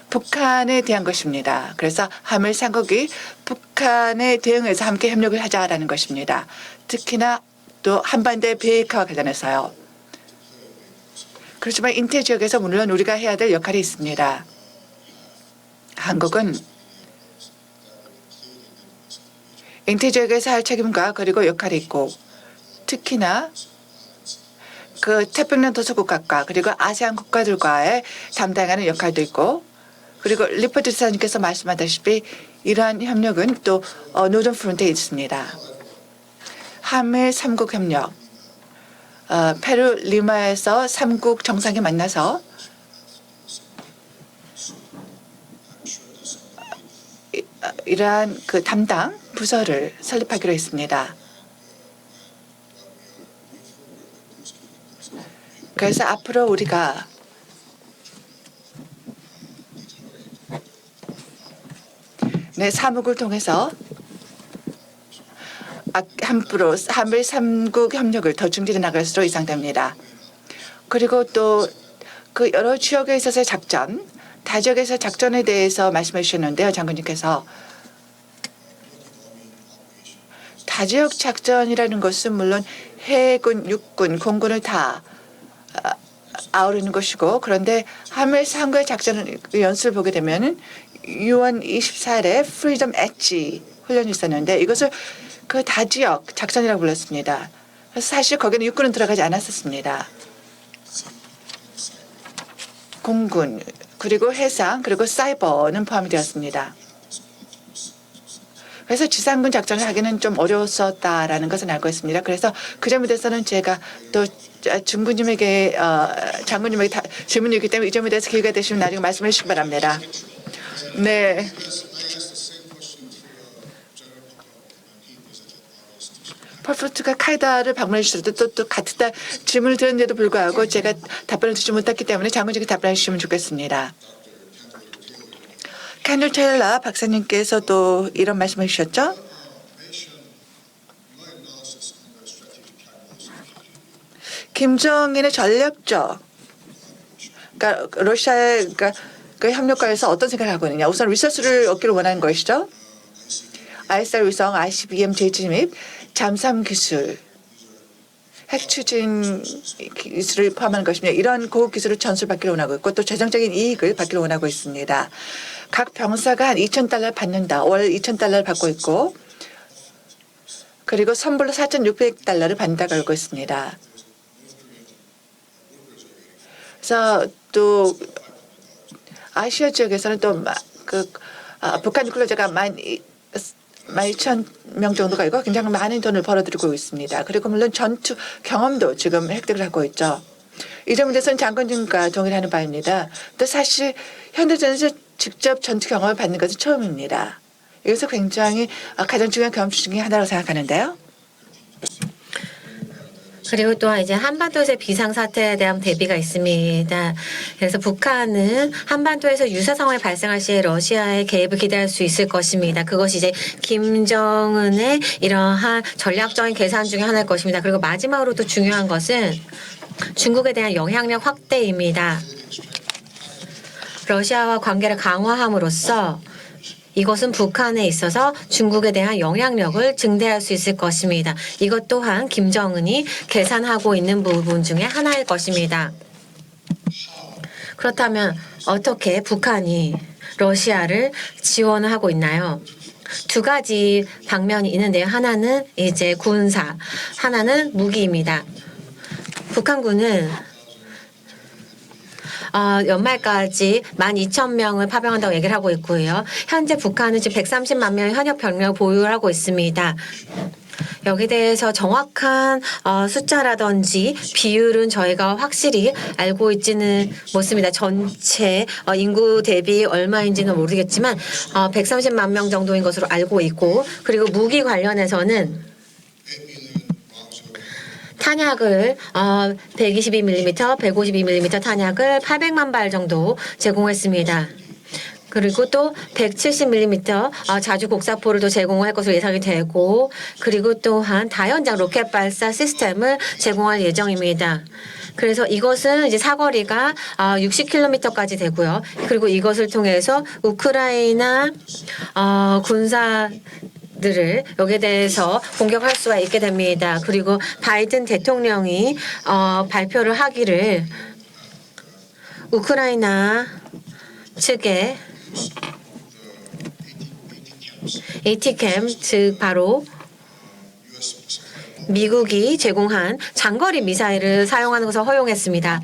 Speaker 2: 북한에 대한 것입니다. 그래서 한미일 3국이 북한에 대응해서 함께 협력을 하자라는 것입니다. 특히나 또 한반도의 비핵화와 관련해서요. 그렇지만 인태 지역에서 물론 우리가 해야 될 역할이 있습니다. 한국은 인태 지역에서 할 책임과 그리고 역할이 있고 특히나 그 태평양 도서국가과 그리고 아세안 국가들과의 담당하는 역할도 있고 그리고 리포트 지사님께서 말씀하다시피 이러한 협력은 또 노던 프론트에 있습니다. 한미 3국 협력 페루 리마에서 3국 정상이 만나서 이러한 그 담당 부서를 설립하기로 했습니다. 그래서 앞으로 우리가 사목을 통해서 함부로 한미 3국 협력을 더 증진해 나갈 수로 예상됩니다. 그리고 또 그 여러 지역에 있어서의 작전, 다지역에서 작전에 대해서 말씀해 주셨는데요. 장관님께서. 다지역 작전이라는 것은 물론 해군, 육군, 공군을 다 아우르는 것이고 그런데 한미 3국의 작전 연수를 보게 되면은 6월 24일에 프리덤 엣지 훈련이 있었는데 이것을 그 다지역 작전이라고 불렀습니다. 그래서 사실 거기는 육군은 들어가지 않았었습니다. 공군 그리고 해상 그리고 사이버는 포함이 되었습니다. 그래서 지상군 작전을 하기는 좀 어려웠었다라는 것은 알고 있습니다. 그래서 그 점에 대해서는 제가 또 장군님에게 질문이 있기 때문에 이 점에 대해서 기회가 되시면 나중에 말씀해 주시기 바랍니다. 네. 폴프루트가 카이다를 방문해 주셔도 또 같은 질문을 드렸는데도 불구하고 제가 답변을 듣지 못했기 때문에 장군님께 답변해 주시면 좋겠습니다. 캔들 테일러 박사님께서도 이런 말씀을 주셨죠? 김정일의 전략적 그러니까 러시아의 그 협력과에서 어떤 생각을 하고 있느냐. 우선 리소스를 얻기를 원하는 것이죠. ISR 위성, ICBM 재지 및 잠수함 기술, 핵 추진 기술을 포함하는 것입니다. 이런 고급 기술을 전수받기를 원하고 있고 또 재정적인 이익을 받기를 원하고 있습니다. 각 병사가 한 $2,000 받는다. 월 $2,000를 받고 있고 그리고 선불로 $4,600를 받는다고 알고 있습니다. 그래서 또 아시아 지역에서는 또 북한 유클로제가 12,000명 정도가 있고 굉장히 많은 돈을 벌어들이고 있습니다. 그리고 물론 전투 경험도 지금 획득을 하고 있죠. 이 점에 대해서는 장관님과 동의하는 바입니다. 또 사실 현대전에서 직접 전투 경험을 받는 것은 처음입니다. 이것은 굉장히 가장 중요한 경험 중에 하나라고 생각하는데요.
Speaker 1: 그리고 또한 이제 한반도에서의 비상사태에 대한 대비가 있습니다. 그래서 북한은 한반도에서 유사 상황이 발생할 시에 러시아의 개입을 기대할 수 있을 것입니다. 그것이 이제 김정은의 이러한 전략적인 계산 중에 하나일 것입니다. 그리고 마지막으로 또 중요한 것은 중국에 대한 영향력 확대입니다. 러시아와 관계를 강화함으로써 이것은 북한에 있어서 중국에 대한 영향력을 증대할 수 있을 것입니다. 이것 또한 김정은이 계산하고 있는 부분 중에 하나일 것입니다. 그렇다면 어떻게 북한이 러시아를 지원을 하고 있나요? 두 가지 방면이 있는데요. 하나는 이제 군사, 하나는 무기입니다. 북한군은 연말까지 12,000명을 파병한다고 얘기를 하고 있고요. 현재 북한은 지금 130만 명의 현역 병력을 보유하고 있습니다. 여기 대해서 정확한 숫자라든지 비율은 저희가 확실히 알고 있지는 못습니다. 전체 인구 대비 얼마인지는 모르겠지만 130만 명 정도인 것으로 알고 있고, 그리고 무기 관련해서는 탄약을 122mm, 152mm 탄약을 800만 발 정도 제공했습니다. 그리고 또 170mm 자주 곡사포를 또 제공할 것으로 예상이 되고, 그리고 또한 다연장 로켓 발사 시스템을 제공할 예정입니다. 그래서 이것은 이제 사거리가 60km까지 되고요. 그리고 이것을 통해서 우크라이나 군사들을 여기에 대해서 공격할 수가 있게 됩니다. 그리고 바이든 대통령이 발표를 하기를 우크라이나 측에 ATCAM, 즉 바로 미국이 제공한 장거리 미사일을 사용하는 것을 허용했습니다.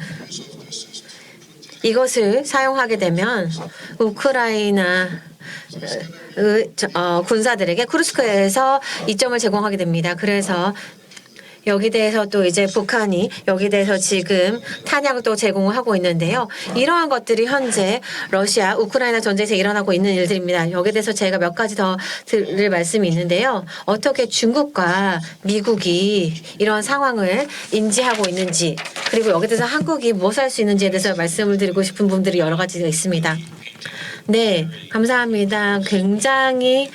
Speaker 1: 이것을 사용하게 되면 우크라이나 군사들에게 쿠르스크에서 이점을 제공하게 됩니다. 그래서 여기 대해서 또 이제 북한이 여기 대해서 지금 탄약을 또 제공을 하고 있는데요. 이러한 것들이 현재 러시아 우크라이나 전쟁에서 일어나고 있는 일들입니다. 여기에 대해서 제가 몇 가지 더 드릴 말씀이 있는데요. 어떻게 중국과 미국이 이런 상황을 인지하고 있는지, 그리고 여기에 대해서 한국이 무엇을 할 수 있는지에 대해서 말씀을 드리고 싶은 부분들이 여러 가지가 있습니다. 네, 감사합니다. 굉장히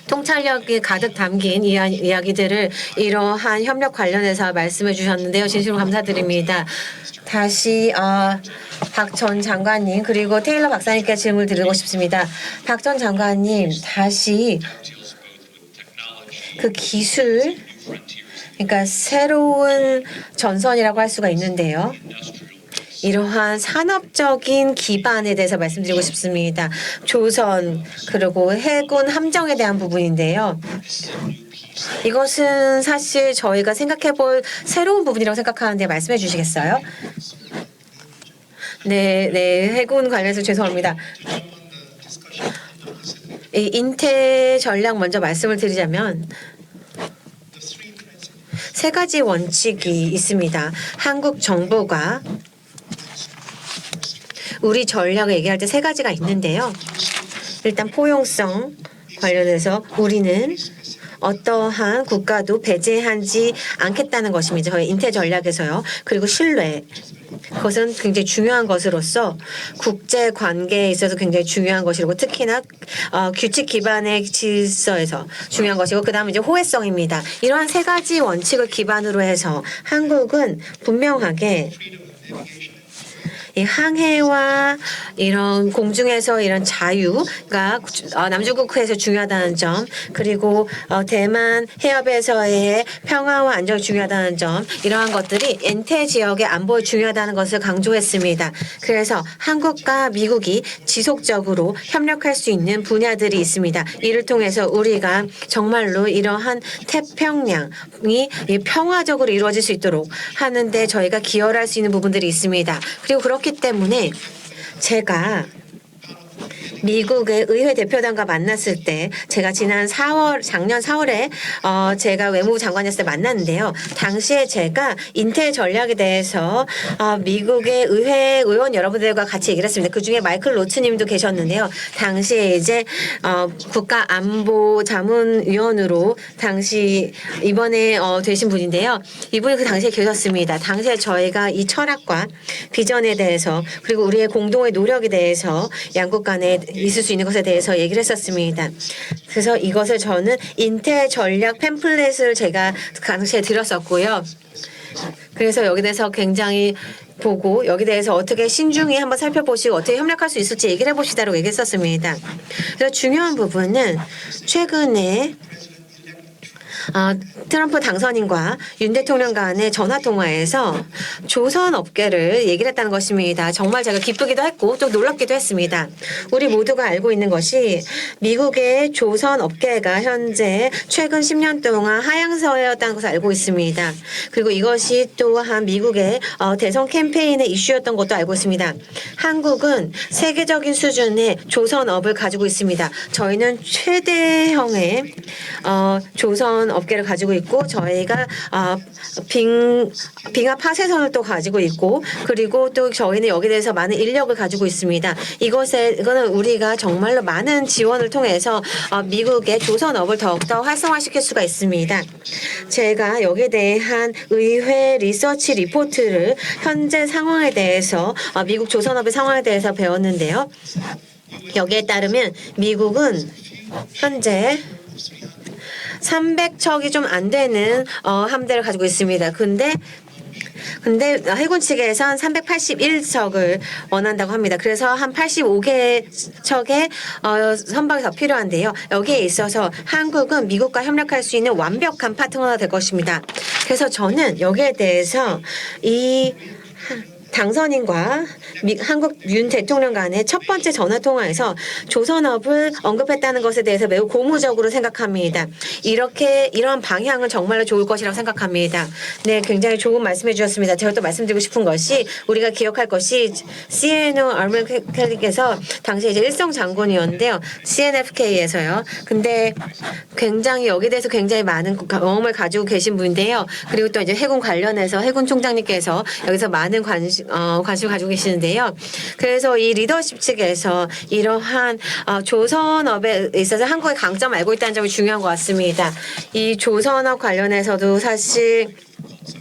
Speaker 1: 통찰력이 가득 담긴 이야기들을 이러한 협력 관련해서 말씀해 주셨는데요. 진심으로 감사드립니다. 다시 박 전 장관님 그리고 테일러 박사님께 질문을 드리고 싶습니다. 박 전 장관님, 다시 그 기술, 그러니까 새로운 전선이라고 할 수가 있는데요. 이러한 산업적인 기반에 대해서 말씀드리고 싶습니다. 조선 그리고 해군 함정에 대한 부분인데요. 이것은 사실 저희가 생각해 볼 새로운 부분이라고 생각하는데 말씀해 주시겠어요? 네, 해군 관련해서 죄송합니다. 이 인태 전략 먼저 말씀을 드리자면 세 가지 원칙이 있습니다. 한국 정부가 우리 전략을 얘기할 때 세 가지가 있는데요. 일단 포용성 관련해서 우리는 어떠한 국가도 배제하지 않겠다는 것입니다. 저희 인태 전략에서요. 그리고 신뢰. 그것은 굉장히 중요한 것으로서 국제 관계에 있어서 굉장히 중요한 것이고, 특히나 규칙 기반의 질서에서 중요한 것이고, 그다음에 이제 호혜성입니다. 이러한 세 가지 원칙을 기반으로 해서 한국은 분명하게 이 항해와 이런 공중에서 이런 자유가 남중국해에서 중요하다는 점, 그리고 대만 해협에서의 평화와 안정이 중요하다는 점, 이러한 것들이 인태 지역의 안보에 중요하다는 것을 강조했습니다. 그래서 한국과 미국이 지속적으로 협력할 수 있는 분야들이 있습니다. 이를 통해서 우리가 정말로 이러한 태평양이 평화적으로 이루어질 수 있도록 하는데 저희가 기여할 수 있는 부분들이 있습니다. 그리고 그렇기 때문에 제가 미국의 의회 대표단과 만났을 때 제가 작년 4월에 제가 외무부 장관이었을 때 만났는데요. 당시에 제가 인텔 전략에 대해서 미국의 의회 의원 여러분들과 같이 얘기를 했습니다. 그중에 마이클 로츠님도 계셨는데요. 당시에 이제 국가안보자문위원으로 당시 이번에 되신 분인데요. 이분이 그 당시에 계셨습니다. 당시에 저희가 이 철학과 비전에 대해서 그리고 우리의 공동의 노력에 대해서 양국 간에 있을 수 있는 것에 대해서 얘기를 했었습니다. 그래서 이것을 저는 인텔 전략 팸플렛을 제가 당시에 드렸었고요. 그래서 여기 대해서 굉장히 보고 여기 대해서 어떻게 신중히 한번 살펴보시고 어떻게 협력할 수 있을지 얘기를 해봅시다라고 얘기했었습니다. 그래서 중요한 부분은 최근에 트럼프 당선인과 윤 대통령 간의 전화 통화에서 조선 업계를 얘기를 했다는 것입니다. 정말 제가 기쁘기도 했고 또 놀랍기도 했습니다. 우리 모두가 알고 있는 것이 미국의 조선 업계가 현재 최근 10년 동안 하향세였다는 것을 알고 있습니다. 그리고 이것이 또한 미국의 대선 캠페인의 이슈였던 것도 알고 있습니다. 한국은 세계적인 수준의 조선업을 가지고 있습니다. 저희는 최대형의 조선 업계를 가지고 있고 저희가 빙하 파쇄선을 또 가지고 있고 그리고 또 저희는 여기에 대해서 많은 인력을 가지고 있습니다. 이거는 우리가 정말로 많은 지원을 통해서 미국의 조선업을 더욱더 활성화시킬 수가 있습니다. 제가 여기에 대한 의회 리서치 리포트를 현재 상황에 대해서 미국 조선업의 상황에 대해서 배웠는데요. 여기에 따르면 미국은 현재 300척이 좀 안 되는 함대를 가지고 있습니다. 근데 해군 측에선 381척을 원한다고 합니다. 그래서 한 85개 척의 선박이 더 필요한데요. 여기에 있어서 한국은 미국과 협력할 수 있는 완벽한 파트너가 될 것입니다. 그래서 저는 여기에 대해서 이 당선인과 한국 윤 대통령 간의 첫 번째 전화 통화에서 조선업을 언급했다는 것에 대해서 매우 고무적으로 생각합니다. 이런 방향은 정말로 좋을 것이라고 생각합니다. 네, 굉장히 좋은 말씀해 주셨습니다. 제가 또 말씀드리고 싶은 것이 우리가 기억할 것이 CNO 아르멜켈릭에서 당시에 이제 일성 장군이었는데요. CNFK에서요. 근데 굉장히 여기에 대해서 굉장히 많은 경험을 가지고 계신 분인데요. 그리고 또 이제 해군 관련해서 해군 총장님께서 여기서 많은 관심을 가지고 계시는데요. 그래서 이 리더십 측에서 이러한 조선업에 있어서 한국의 강점을 알고 있다는 점이 중요한 것 같습니다. 이 조선업 관련해서도 사실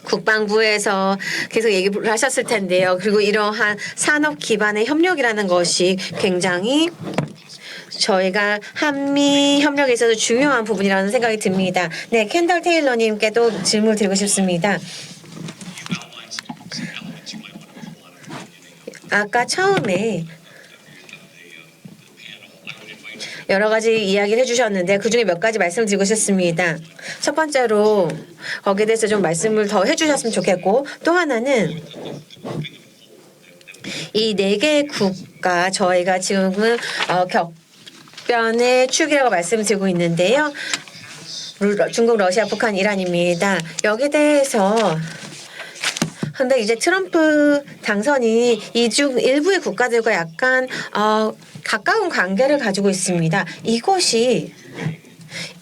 Speaker 1: 국방부에서 계속 얘기를 하셨을 텐데요. 그리고 이러한 산업 기반의 협력이라는 것이 굉장히 저희가 한미 협력에 있어서 중요한 부분이라는 생각이 듭니다. 네, 캔덜 테일러님께도 질문을 드리고 싶습니다. 아까 처음에 여러 가지 이야기를 해주셨는데 그중에 몇 가지 말씀을 드리고 싶습니다. 첫 번째로 거기에 대해서 좀 말씀을 더 해주셨으면 좋겠고 또 하나는 이 4개의 국가 저희가 지금은 격변의 축이라고 말씀드리고 있는데요. 중국, 러시아, 북한, 이란입니다. 여기에 대해서 근데 이제 트럼프 당선이 이 중 일부의 국가들과 약간 가까운 관계를 가지고 있습니다. 이것이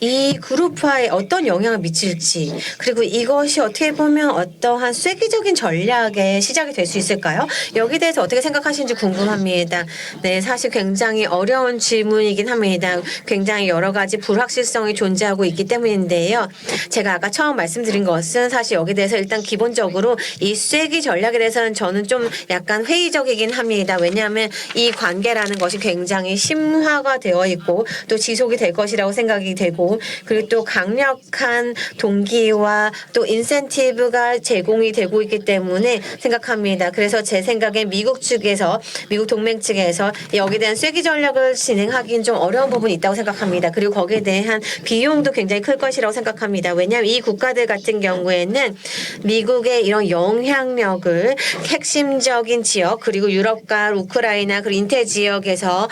Speaker 1: 이 그룹화에 어떤 영향을 미칠지 그리고 이것이 어떻게 보면 어떠한 쐐기적인 전략의 시작이 될 수 있을까요? 여기에 대해서 어떻게 생각하시는지 궁금합니다. 네, 사실 굉장히 어려운 질문이긴 합니다. 굉장히 여러 가지 불확실성이 존재하고 있기 때문인데요. 제가 아까 처음 말씀드린 것은 사실 여기에 대해서 일단 기본적으로 이 쐐기 전략에 대해서는 저는 좀 약간 회의적이긴 합니다. 왜냐하면 이 관계라는 것이 굉장히 심화가 되어 있고 또 지속이 될 것이라고 생각이 되고 그리고 또 강력한 동기와 또 인센티브가 제공이 되고 있기 때문에 생각합니다. 그래서 제 생각엔 미국 측에서 미국 동맹 측에서 여기에 대한 쐐기 전략을 진행하기는 좀 어려운 부분이 있다고 생각합니다. 그리고 거기에 대한 비용도 굉장히 클 것이라고 생각합니다. 왜냐하면 이 국가들 같은 경우에는 미국의 이런 영향력을 핵심적인 지역 그리고 유럽과 우크라이나 그리고 인태 지역에서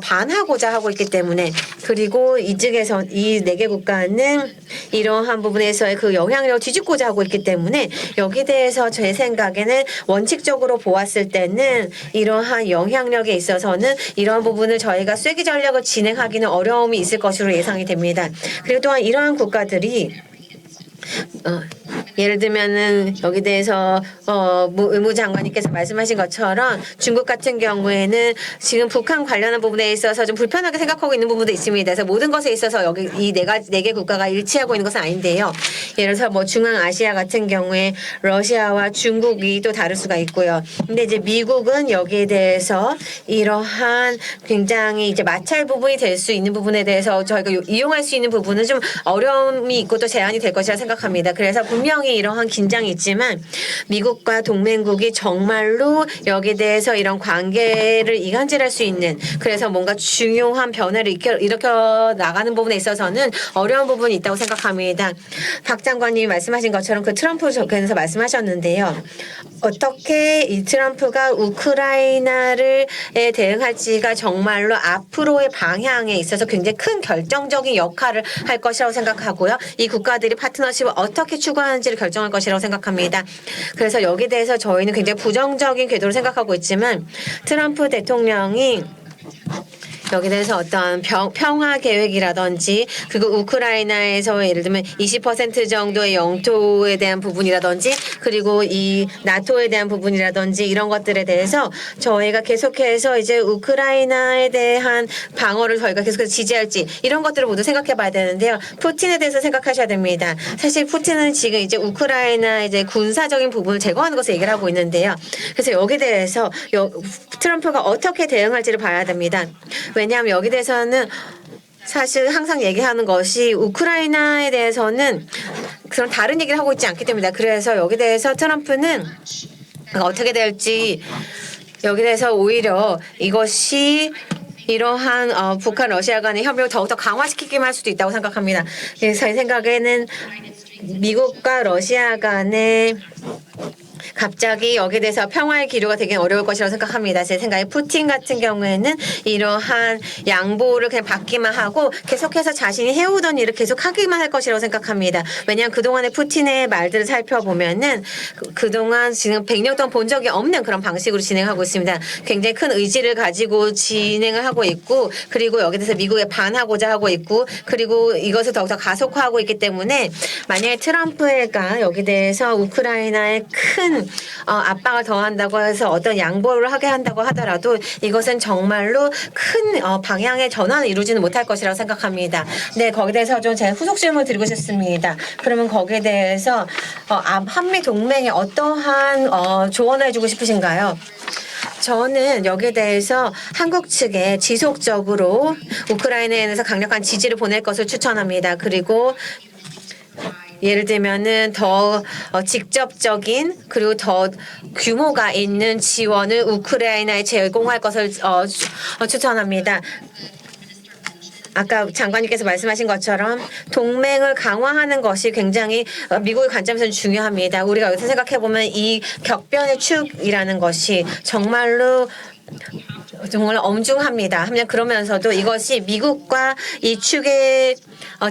Speaker 1: 반하고자 하고 있기 때문에 그리고 이쪽에서는 이 네 개 국가는 이러한 부분에서의 그 영향력을 뒤집고자 하고 있기 때문에 여기 대해서 제 생각에는 원칙적으로 보았을 때는 이러한 영향력에 있어서는 이러한 부분을 저희가 쐐기 전략을 진행하기는 어려움이 있을 것으로 예상이 됩니다. 그리고 또한 이러한 국가들이 예를 들면은 여기 대해서 의무장관님께서 말씀하신 것처럼 중국 같은 경우에는 지금 북한 관련한 부분에 있어서 좀 불편하게 생각하고 있는 부분도 있습니다. 그래서 모든 것에 있어서 여기 이 네 개 국가가 일치하고 있는 것은 아닌데요. 예를 들어서 뭐 중앙아시아 같은 경우에 러시아와 중국이 또 다를 수가 있고요. 근데 이제 미국은 여기에 대해서 이러한 굉장히 이제 마찰 부분이 될 수 있는 부분에 대해서 저희가 이용할 수 있는 부분은 좀 어려움이 있고 또 제한이 될 것이라 생각합니다. 그래서 분명히 이러한 긴장이 있지만 미국과 동맹국이 정말로 여기에 대해서 이런 관계를 이간질할 수 있는 그래서 뭔가 중요한 변화를 일으켜 나가는 부분에 있어서는 어려운 부분이 있다고 생각합니다. 박 장관님이 말씀하신 것처럼 그 트럼프 접견에서 말씀하셨는데요. 어떻게 이 트럼프가 우크라이나를 대응할지가 정말로 앞으로의 방향에 있어서 굉장히 큰 결정적인 역할을 할 것이라고 생각하고요. 이 국가들이 파트너십을 어떻게 추구하는지를 결정할 것이라고 생각합니다. 그래서 여기에 대해서 저희는 굉장히 부정적인 궤도로 생각하고 있지만 트럼프 대통령이 여기에 대해서 어떤 평화 계획이라든지 그리고 우크라이나에서 예를 들면 20% 정도의 영토에 대한 부분이라든지 그리고 이 나토에 대한 부분이라든지 이런 것들에 대해서 저희가 계속해서 이제 우크라이나에 대한 방어를 저희가 계속해서 지지할지 이런 것들을 모두 생각해 봐야 되는데요. 푸틴에 대해서 생각하셔야 됩니다. 사실 푸틴은 지금 이제 우크라이나 이제 군사적인 부분을 제거하는 것을 얘기를 하고 있는데요. 그래서 여기에 대해서 트럼프가 어떻게 대응할지를 봐야 됩니다. 왜냐하면 여기 대해서는 사실 항상 얘기하는 것이 우크라이나에 대해서는 그런 다른 얘기를 하고 있지 않기 때문이다. 그래서 여기 대해서 트럼프는 어떻게 될지 여기 대해서 오히려 이것이 이러한 북한 러시아 간의 협력을 더욱더 강화시키기만 할 수도 있다고 생각합니다. 그래서 제 생각에는 미국과 러시아 간의 갑자기 여기에 대해서 평화의 기류가 되긴 어려울 것이라고 생각합니다. 제 생각에 푸틴 같은 경우에는 이러한 양보를 그냥 받기만 하고 계속해서 자신이 해오던 일을 계속하기만 할 것이라고 생각합니다. 왜냐하면 그동안의 푸틴의 말들을 살펴보면은 그동안 지금 100년 동안 본 적이 없는 그런 방식으로 진행하고 있습니다. 굉장히 큰 의지를 가지고 진행을 하고 있고 그리고 여기에 대해서 미국에 반하고자 하고 있고 그리고 이것을 더욱더 가속화하고 있기 때문에 만약에 트럼프가 여기에 대해서 우크라이나에 큰 압박을 더한다고 해서 어떤 양보를 하게 한다고 하더라도 이것은 정말로 큰 방향의 전환을 이루지는 못할 것이라고 생각합니다. 네, 거기에 대해서 좀 제가 후속 질문을 드리고 싶습니다. 그러면 거기에 대해서 한미 동맹에 어떠한 조언을 해주고 싶으신가요? 저는 여기에 대해서 한국 측에 지속적으로 우크라이나에 대해서 강력한 지지를 보낼 것을 추천합니다. 그리고 예를 들면은 더 직접적인 그리고 더 규모가 있는 지원을 우크라이나에 제공할 것을 추천합니다. 아까 장관님께서 말씀하신 것처럼 동맹을 강화하는 것이 굉장히 미국의 관점에서는 중요합니다. 우리가 여기서 생각해보면 이 격변의 축이라는 것이 정말 엄중합니다. 하면 그러면서도 이것이 미국과 이 축의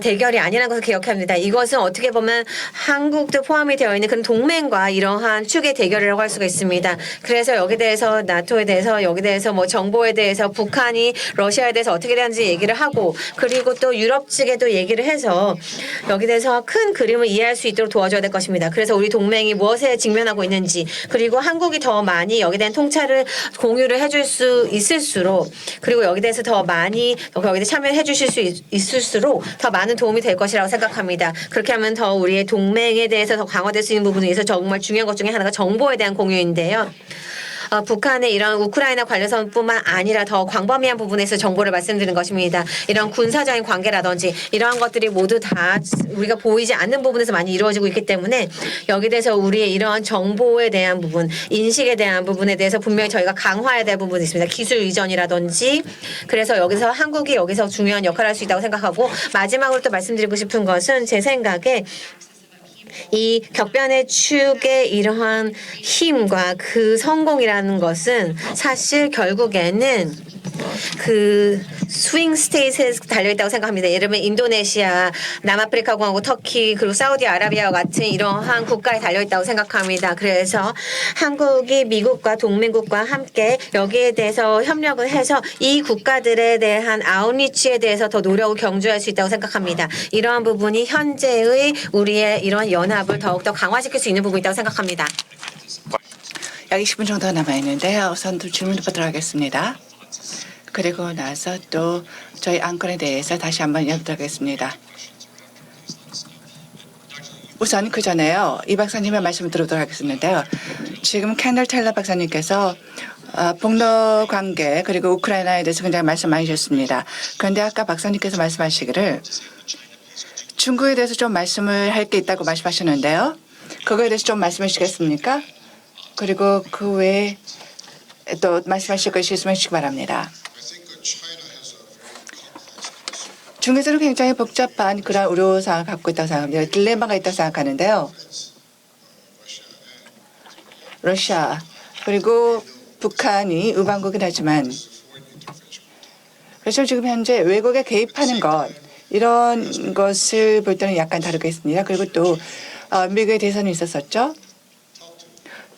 Speaker 1: 대결이 아니라는 것을 기억해야 합니다. 이것은 어떻게 보면 한국도 포함이 되어 있는 그런 동맹과 이러한 축의 대결이라고 할 수가 있습니다. 그래서 여기에 대해서 나토에 대해서 여기에 대해서 뭐 정보에 대해서 북한이 러시아에 대해서 어떻게 되는지 얘기를 하고 그리고 또 유럽 측에도 얘기를 해서 여기에 대해서 큰 그림을 이해할 수 있도록 도와줘야 될 것입니다. 그래서 우리 동맹이 무엇에 직면하고 있는지 그리고 한국이 더 많이 여기에 대한 통찰을 공유를 해줄 수 있을수록 그리고 여기에 대해서 더 많이 여기에 참여해 주실 수 있을수록 더 많은 도움이 될 것이라고 생각합니다. 그렇게 하면 더 우리의 동맹에 대해서 더 강화될 수 있는 부분에 있어서 정말 중요한 것 중에 하나가 정보에 대한 공유인데요. 북한의 이런 우크라이나 관련성뿐만 아니라 더 광범위한 부분에서 정보를 말씀드린 것입니다. 이런 군사적인 관계라든지 이러한 것들이 모두 다 우리가 보이지 않는 부분에서 많이 이루어지고 있기 때문에 여기에 대해서 우리의 이러한 정보에 대한 부분, 인식에 대한 부분에 대해서 분명히 저희가 강화해야 될 부분이 있습니다. 기술 이전이라든지 그래서 여기서 한국이 여기서 중요한 역할을 할 수 있다고 생각하고 마지막으로 또 말씀드리고 싶은 것은 제 생각에 이 격변의 축의 이러한 힘과 그 성공이라는 것은 사실 결국에는 그 스윙 스테이트에 달려 있다고 생각합니다. 예를 들면 인도네시아, 남아프리카 공화국, 터키 그리고 사우디아라비아와 같은 이러한 국가에 달려 있다고 생각합니다. 그래서 한국이 미국과 동맹국과 함께 여기에 대해서 협력을 해서 이 국가들에 대한 아웃리치에 대해서 더 노력을 경주할 수 있다고 생각합니다. 이러한 부분이 현재의 우리의 이런 연합을 더욱더 강화시킬 수 있는 부분이 있다고 생각합니다.
Speaker 2: 약 20분 정도 남아 있는데요. 우선 질문 받도록 하겠습니다. 그리고 나서 또 저희 안건에 대해서 다시 한번 여쭤보도록 하겠습니다. 우선 그 전에요. 이 박사님의 말씀을 들어보도록 하겠는데요. 지금 캔들 텔러 박사님께서 북러 관계 그리고 우크라이나에 대해서 굉장히 말씀 많이 주셨습니다. 그런데 아까 박사님께서 말씀하시기를 중국에 대해서 좀 말씀을 할 게 있다고 말씀하셨는데요. 그거에 대해서 좀 말씀해 주시겠습니까? 그리고 그 외에 또 말씀하실 것이 있으면 주시기 바랍니다. 중국에서는 굉장히 복잡한 그런 의료상을 갖고 있다고 생각합니다. 딜레마가 있다고 생각하는데요. 러시아 그리고 북한이 우방국이긴 하지만 그래서 지금 현재 외국에 개입하는 것 이런 것을 볼 때는 약간 다르겠습니다. 그리고 또 미국의 대선이 있었었죠.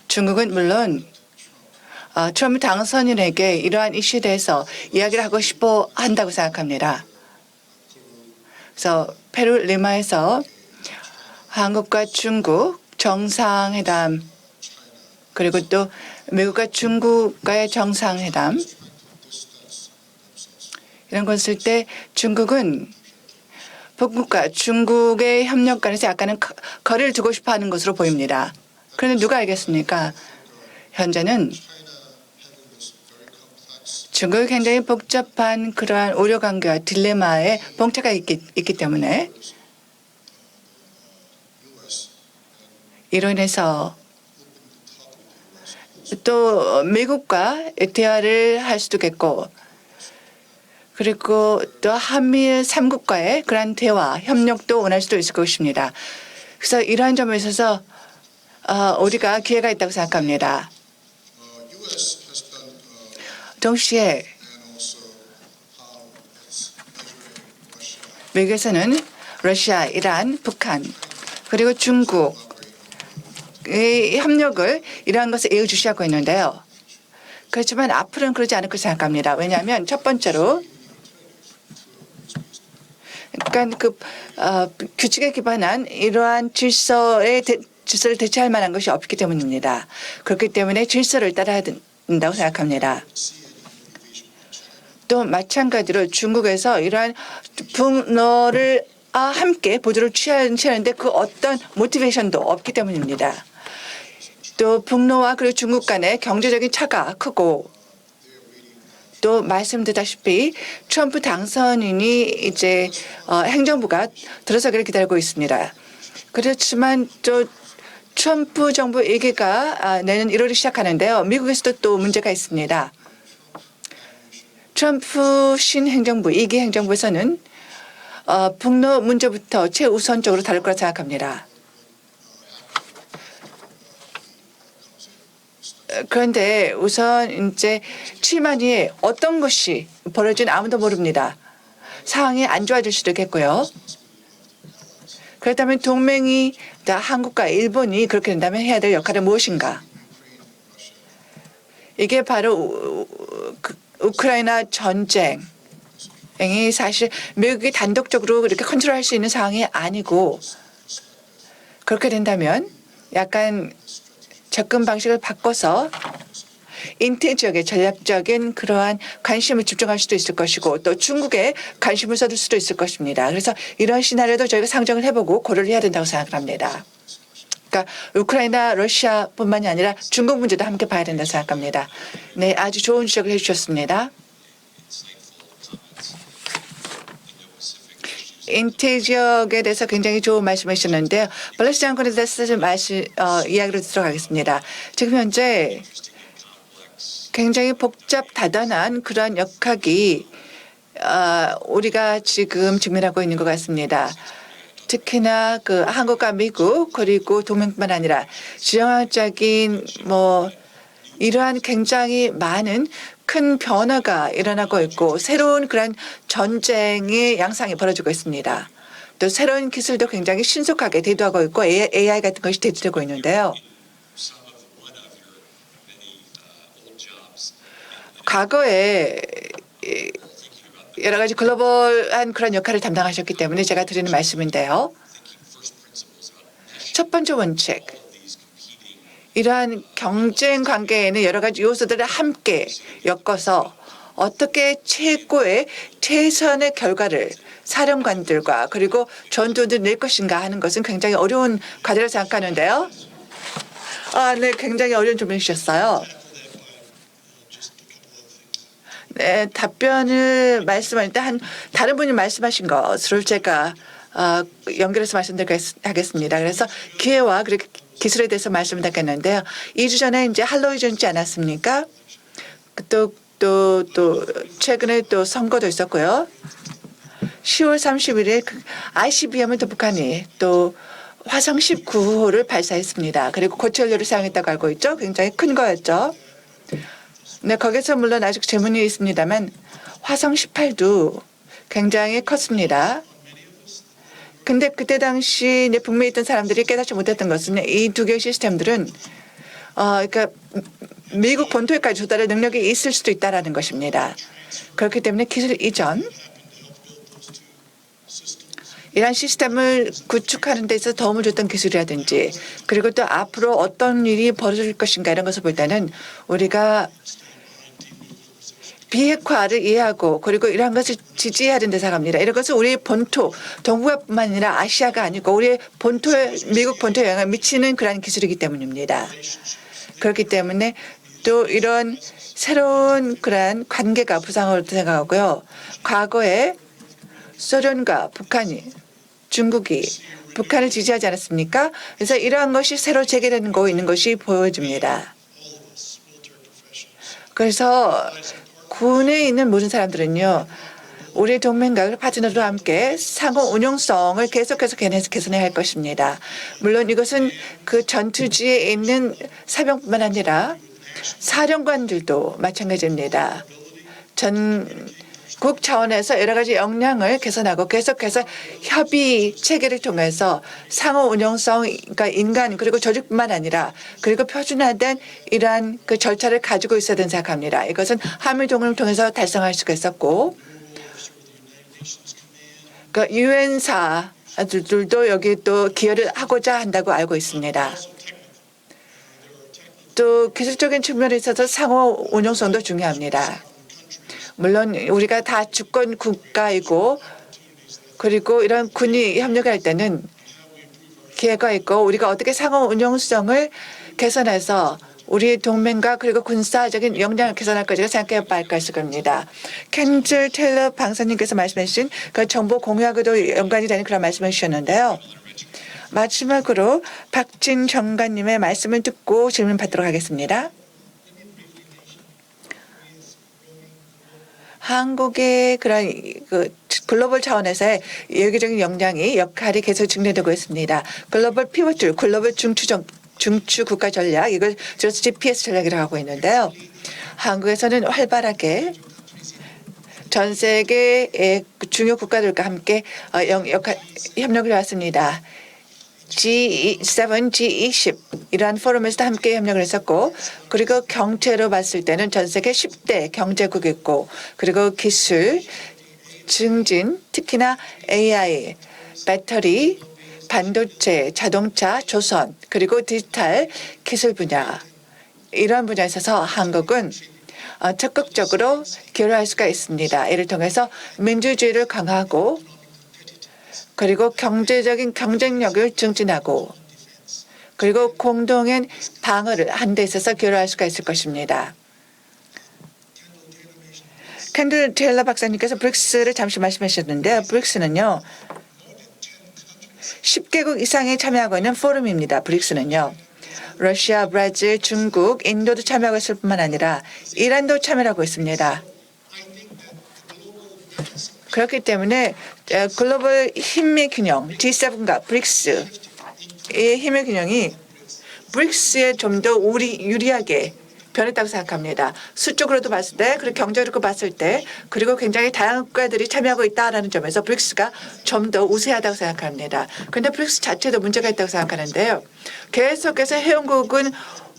Speaker 2: 중국은 물론 트럼프 당선인에게 이러한 이슈에 대해서 이야기를 하고 싶어 한다고 생각합니다. 그래서 페루 리마에서 한국과 중국 정상회담 그리고 또 미국과 중국과의 정상회담 이런 거 있을 때 중국은 북극과 중국의 협력 간에서 약간은 거리를 두고 싶어 하는 것으로 보입니다. 그런데 누가 알겠습니까? 현재는 중국이 굉장히 복잡한 그러한 오류 관계와 딜레마에 봉착해 있기 때문에 이로 인해서 또 미국과 대화를 할 수도 있겠고 그리고 또 한미일 3국과의 그러한 대화, 협력도 원할 수도 있을 것입니다. 그래서 이러한 점에 있어서 우리가 기회가 있다고 생각합니다. 동시에 미국에서는 러시아, 이란, 북한 그리고 중국의 협력을 이러한 것을 예우주시하고 있는데요. 그렇지만 앞으로는 그러지 않을 것을 생각합니다. 왜냐하면 첫 번째로 그러니까 규칙에 기반한 이러한 질서를 대체할 만한 것이 없기 때문입니다. 그렇기 때문에 질서를 따라야 된다고 생각합니다. 또 마찬가지로 중국에서 이러한 북러를 함께 보조를 취하는데 그 어떤 모티베이션도 없기 때문입니다. 또 북러와 그리고 중국 간의 경제적인 차가 크고 또 말씀드렸다시피 트럼프 당선인이 이제 행정부가 들어서기를 기다리고 있습니다. 그렇지만 또 트럼프 정부 2기가 내년 1월에 시작하는데요. 미국에서도 또 문제가 있습니다. 트럼프 신행정부 2기 행정부에서는 북러 문제부터 최우선적으로 다룰 거라 생각합니다. 그런데 우선 이제 7만 후에 어떤 것이 벌어질지 아무도 모릅니다. 상황이 안 좋아질 수도 있겠고요. 그렇다면 동맹이 한국과 일본이 그렇게 된다면 해야 될 역할은 무엇인가? 이게 바로 우크라이나 전쟁이 사실 미국이 단독적으로 이렇게 컨트롤할 수 있는 상황이 아니고 그렇게 된다면 약간 접근 방식을 바꿔서 인태 지역에 전략적인 그러한 관심을 집중할 수도 있을 것이고 또 중국에 관심을 쏟을 수도 있을 것입니다. 그래서 이런 시나리오도 저희가 상정을 해보고 고려를 해야 된다고 생각합니다. 그러니까 우크라이나, 러시아뿐만이 아니라 중국 문제도 함께 봐야 된다고 생각합니다. 네, 아주 좋은 지적을 해주셨습니다. 인태 지역에 대해서 굉장히 좋은 말씀을 하셨는데요. 발레스타인 안건에 대해서 이야기로 들어가겠습니다. 지금 현재 굉장히 복잡다단한 그런 역학이 우리가 지금 직면하고 있는 것 같습니다. 특히나 그 한국과 미국 그리고 동맹뿐만 아니라 지정학적인 이러한 굉장히 많은 큰 변화가 일어나고 있고 새로운 그런 전쟁의 양상이 벌어지고 있습니다. 또 새로운 기술도 굉장히 신속하게 대두하고 있고 AI 같은 것이 대두되고 있는데요. 과거에 여러 가지 글로벌한 그런 역할을 담당하셨기 때문에 제가 드리는 말씀인데요. 첫 번째 원칙. 이러한 경쟁 관계에는 여러 가지 요소들을 함께 엮어서 어떻게 최선의 결과를 사령관들과 그리고 전투들 낼 것인가 하는 것은 굉장히 어려운 과제라고 생각하는데요. 네, 굉장히 어려운 질문 주셨어요. 네, 답변을 말씀할 때 다른 분이 말씀하신 것을 제가 연결해서 말씀드리겠습니다. 그래서 기회와 그리고 기술에 대해서 말씀을 드리겠는데요. 2주 전에 이제 할로윈이지 않았습니까? 또 최근에 또 선거도 있었고요. 10월 30일에 ICBM을 또 북한이 또 화성 19호를 발사했습니다. 그리고 고체 연료를 사용했다고 알고 있죠. 굉장히 큰 거였죠. 네, 거기서 물론 아직 질문이 있습니다만 화성 18도 굉장히 컸습니다. 근데 그때 당시 북미에 있던 사람들이 깨닫지 못했던 것은 이 두 개의 시스템들은 그러니까 미국 본토에까지 조달할 능력이 있을 수도 있다라는 것입니다. 그렇기 때문에 기술 이전 이러한 시스템을 구축하는 데 있어서 도움을 줬던 기술이라든지 그리고 또 앞으로 어떤 일이 벌어질 것인가 이런 것을 볼 때는 우리가 비핵화를 이해하고 그리고 이러한 것을 지지해야 된다 생각합니다. 이런 것은 우리 본토 동북아뿐만 아니라 아시아가 아니고 우리 본토에 미국 본토에 영향을 미치는 그러한 기술이기 때문입니다. 그렇기 때문에 또 이런 새로운 그러한 관계가 부상을 생각하고요. 과거에 소련과 북한이 중국이 북한을 지지하지 않았습니까? 그래서 이러한 것이 새로 재개되고 있는 것이 보여집니다. 그래서 군에 있는 모든 사람들은요. 우리 동맹과 파트너도 함께 상호 운용성을 계속해서 개선해야 할 것입니다. 물론 이것은 그 전투지에 있는 사병뿐만 아니라 사령관들도 마찬가지입니다. 전국 차원에서 여러 가지 역량을 개선하고 계속해서 협의 체계를 통해서 상호 운용성, 그러니까 인간 그리고 조직뿐만 아니라 그리고 표준화된 이러한 그 절차를 가지고 있어야 된다고 생각합니다. 이것은 한미동맹을 통해서 달성할 수가 있었고 그 유엔사들도 여기 또 기여를 하고자 한다고 알고 있습니다. 또 기술적인 측면에 있어서 상호 운용성도 중요합니다. 물론 우리가 다 주권 국가이고 그리고 이런 군이 협력할 때는 기회가 있고 우리가 어떻게 상호 운용성을 개선해서 우리 동맹과 그리고 군사적인 역량을 개선할 것인가 생각해 봐야 할 겁니다. 켄즐 테일러 방사님께서 말씀해 주신 그 정보 공유하고도 연관이 되는 그런 말씀을 주셨는데요. 마지막으로 박진 정관님의 말씀을 듣고 질문 받도록 하겠습니다. 한국의 그런 그 글로벌 차원에서의 여기적인 역할이 계속 증대되고 있습니다. 글로벌 피벗줄, 글로벌 중추 국가 전략, 이걸 줄여서 GPS 전략이라고 하고 있는데요. 한국에서는 활발하게 전 세계의 중요 국가들과 함께 협력을 해왔습니다. G7, G20 이러한 포럼에서도 함께 협력을 했었고 그리고 경제로 봤을 때는 전 세계 10대 경제국이고 그리고 기술, 증진, 특히나 AI, 배터리, 반도체, 자동차, 조선 그리고 디지털 기술 분야 이러한 분야에 있어서 한국은 적극적으로 기여할 수가 있습니다. 이를 통해서 민주주의를 강화하고 그리고 경제적인 경쟁력을 증진하고 그리고 공동의 방어를 하는 데 있어서 기여할 수가 있을 것입니다. 켄들 테일러 박사님께서 브릭스를 잠시 말씀하셨는데요. 브릭스는요. 10개국 이상이 참여하고 있는 포럼입니다. 브릭스는요. 러시아, 브라질, 중국, 인도도 참여하고 있을 뿐만 아니라 이란도 참여하고 있습니다. 그렇기 때문에 글로벌 힘의 균형, G7과 브릭스의 힘의 균형이 브릭스에 좀 더 유리하게 변했다고 생각합니다. 수적으로도 봤을 때, 그리고 경제적으로 봤을 때, 그리고 굉장히 다양한 국가들이 참여하고 있다라는 점에서 브릭스가 좀 더 우세하다고 생각합니다. 그런데 브릭스 자체도 문제가 있다고 생각하는데요. 계속해서 회원국은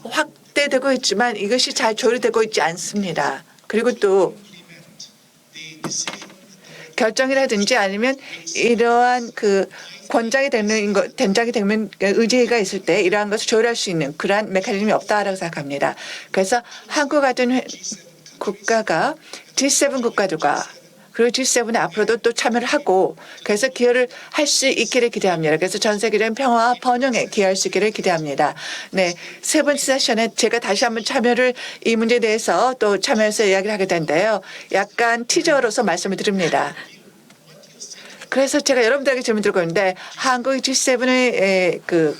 Speaker 2: 확대되고 있지만 이것이 잘 조율되고 있지 않습니다. 그리고 또 결정이라든지 아니면 이러한 그 권장이 되는 것, 된장이 되면 의제가 있을 때 이러한 것을 조율할 수 있는 그러한 메커니즘이 없다라고 생각합니다. 그래서 한국 같은 국가가 G7 국가들과 그리고 G7에 앞으로도 또 참여를 하고 그래서 기여를 할 수 있기를 기대합니다. 그래서 전 세계적인 평화와 번영에 기여할 수 있기를 기대합니다. 네, 세 번째 세션에 제가 다시 한번 참여를 이 문제에 대해서 또 참여해서 이야기를 하게 된데요. 약간 티저로서 말씀을 드립니다. 그래서 제가 여러분들에게 질문 드리고 있는데 한국이 G7의 그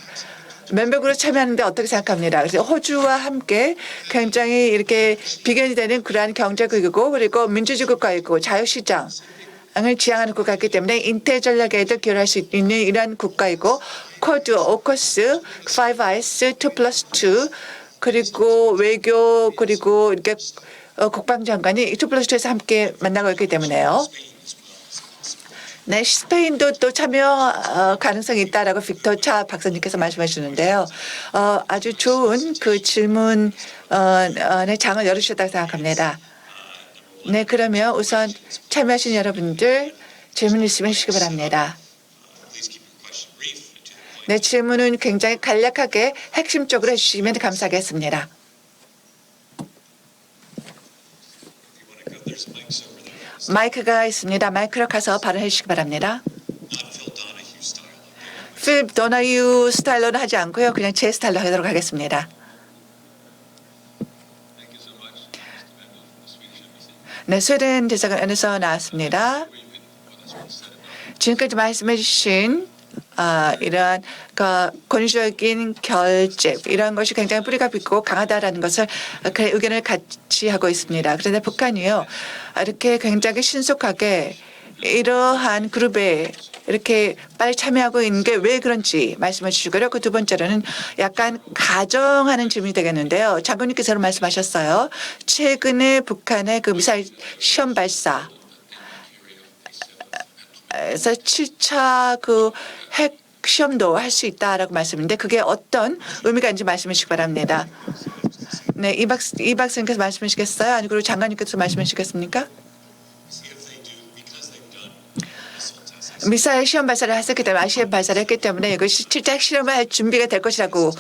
Speaker 2: 멤버국으로 참여하는데 어떻게 생각합니다. 그래서 호주와 함께 굉장히 이렇게 비견이 되는 그러한 경제국이고 그리고 민주주의 국가이고 자유시장을 지향하는 국가이기 때문에 인태 전략에도 기여할 수 있는 이러한 국가이고 쿼드, 오커스, 5아이스, 2+2 그리고 외교 그리고 이렇게 국방장관이 2+2에서 함께 만나고 있기 때문에요. 네, 스페인도 또 참여 가능성이 있다라고 빅터 차 박사님께서 말씀해 주는데요. 아주 좋은 그 질문의 장을 열으셨다고 생각합니다. 네, 그러면 우선 참여하신 여러분들 질문 있으면 주시기 바랍니다. 네, 질문은 굉장히 간략하게 핵심적으로 해주시면 감사하겠습니다. 마이크가 있습니다. 마이크로 가서 발언해 주시기 바랍니다. 필 도나유 스타일로는 하지 않고요. 그냥 제 스타일로 하도록 하겠습니다. 네, 스웨덴 대사관에서 나왔습니다. 지금까지 말씀해 주신 이러한 권위적인 결집 이러한 것이 굉장히 뿌리가 깊고 강하다라는 것을 그 의견을 같이 하고 있습니다. 그런데 북한이요 이렇게 굉장히 신속하게 이러한 그룹에 이렇게 빨리 참여하고 있는 게 왜 그런지 말씀해 주시고요. 그 두 번째로는 약간 가정하는 질문이 되겠는데요. 장군님께서 말씀하셨어요. 최근에 북한의 그 미사일 시험 발사 에서 7차 그 핵 시험도 할 수 있다라고 말씀인데 그게 어떤 의미가 있는지 말씀해 주시기 바랍니다. 네, 이 박사님께서 말씀해 주시겠어요? 아니 그리고 장관님께서 말씀해 주시겠습니까? 미사일 시험 발사를 했기 때문에 ICBM 발사를 했기 때문에 이것이 7차 핵 실험을 할 준비가 될 것이라고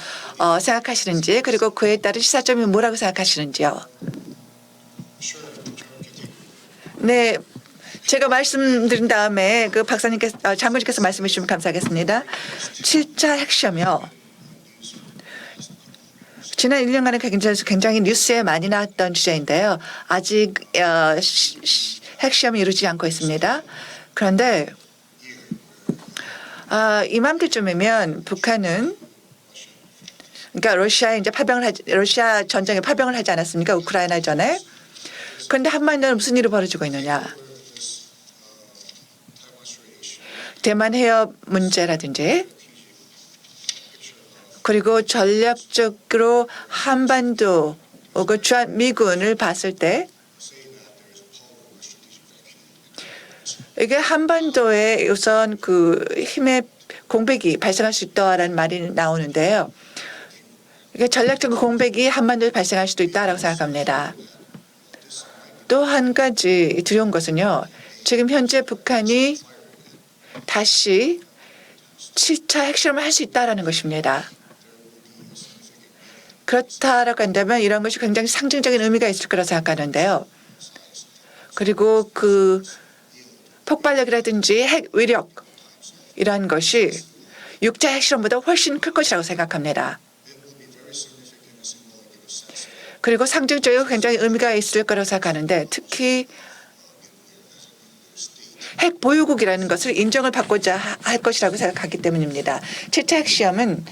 Speaker 2: 생각하시는지 그리고 그에 따른 시사점이 뭐라고 생각하시는지요? 네. 제가 말씀드린 다음에 그 박사님께서 장군님께서 말씀해 주시면 감사하겠습니다. 7차 핵시험이요. 지난 1년간은 굉장히 뉴스에 많이 나왔던 주제인데요. 아직 핵시험이 이루어지지 않고 있습니다. 그런데 이맘때쯤이면 북한은 그러니까 러시아 전쟁에 파병을 하지 않았습니까? 우크라이나 전에. 그런데 한반도는 무슨 일이 벌어지고 있느냐? 대만 해협 문제라든지 그리고 전략적으로 한반도 그 주한 미군을 봤을 때 이게 한반도에 우선 그 힘의 공백이 발생할 수 있다라는 말이 나오는데요. 이게 전략적 공백이 한반도에 발생할 수도 있다라고 생각합니다. 또 한 가지 두려운 것은요. 지금 현재 북한이 다시 7차 핵실험을 할 수 있다라는 것입니다. 그렇다라고 한다면 이런 것이 굉장히 상징적인 의미가 있을 거라고 생각하는데요. 그리고 그 폭발력이라든지 핵 위력이라는 것이 6차 핵실험보다 훨씬 클 것이라고 생각합니다. 그리고 상징적이고 굉장히 의미가 있을 거라고 생각하는데 특히 핵 보유국이라는 것을 인정을 받고자 할 것이라고 생각하기 때문입니다. 7차 핵시험은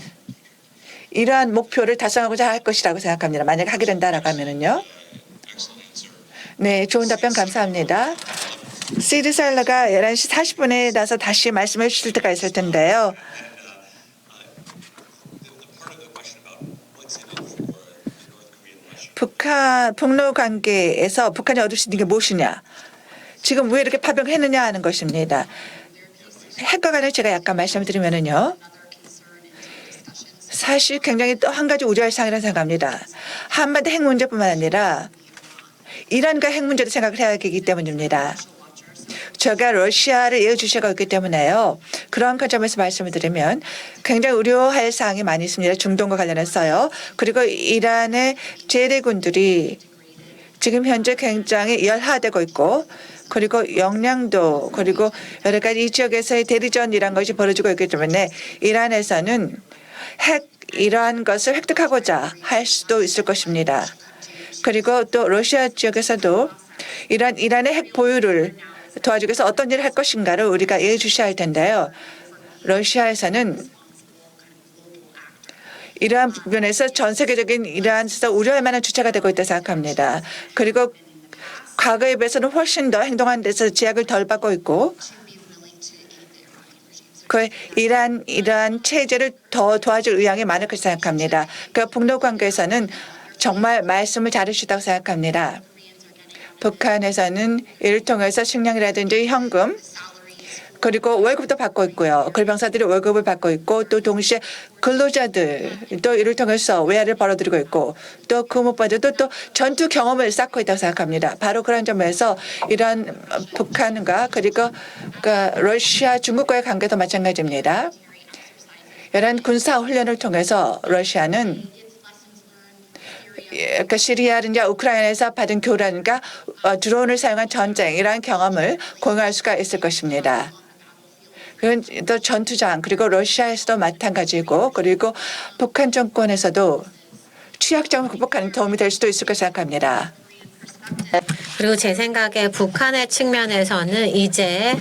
Speaker 2: 이러한 목표를 달성하고자 할 것이라고 생각합니다. 만약에 하게 된다라고 하면은요. 네, 좋은 답변 감사합니다. 시드사일러가 11시 40분에 나서 다시 말씀해 주실 때가 있을 텐데요. 북러 관계에서 북한이 얻을 수 있는 게 무엇이냐. 지금 왜 이렇게 파병했느냐 하는 것입니다. 핵과 관해 제가 약간 말씀드리면은요. 사실 굉장히 또 한 가지 우려할 사항이라고 생각합니다. 한반도 핵 문제뿐만 아니라 이란과 핵 문제도 생각을 해야 하기 때문입니다. 제가 러시아를 예우주시하고 있기 때문에요. 그런 관점에서 말씀을 드리면 굉장히 우려할 사항이 많이 있습니다. 중동과 관련해서요. 그리고 이란의 재래군들이 지금 현재 굉장히 열화되고 있고 그리고 영향도 그리고 여러 가지 이 지역에서의 대리전이란 것이 벌어지고 있기 때문에 이란에서는 이러한 것을 획득하고자 할 수도 있을 것입니다. 그리고 또 러시아 지역에서도 이란의 핵 보유를 도와주기 위해서 어떤 일을 할 것인가를 우리가 예의주시해야 할 텐데요. 러시아에서는 이러한 부분에서 전 세계적인 이러한에서 우려할 만한 주체가 되고 있다고 생각합니다. 그리고 과거에 비해서는 훨씬 더 행동하는 데서 제약을 덜 받고 있고 그 이러한 체제를 더 도와줄 의향이 많을 것이라고 생각합니다. 그 북러 관계에서는 정말 말씀을 잘해주셨다고 생각합니다. 북한에서는 이를 통해서 식량이라든지 현금 그리고 월급도 받고 있고요. 글병사들이 월급을 받고 있고 또 동시에 근로자들도 이를 통해서 외화를 벌어들이고 있고 또 그 무엇보다도 또 전투 경험을 쌓고 있다고 생각합니다. 바로 그런 점에서 이런 북한과 그리고 러시아, 중국과의 관계도 마찬가지입니다. 이런 군사 훈련을 통해서 러시아는 시리아든지 우크라이나에서 받은 교란과 드론을 사용한 전쟁 이러한 경험을 공유할 수가 있을 것입니다. 그건 또 전투장 그리고 러시아에서도 마찬가지고 그리고 북한 정권에서도 취약점을 극복하는 도움이 될 수도 있을 것을 생각합니다.
Speaker 1: 그리고 제 생각에 북한의 측면에서는 이제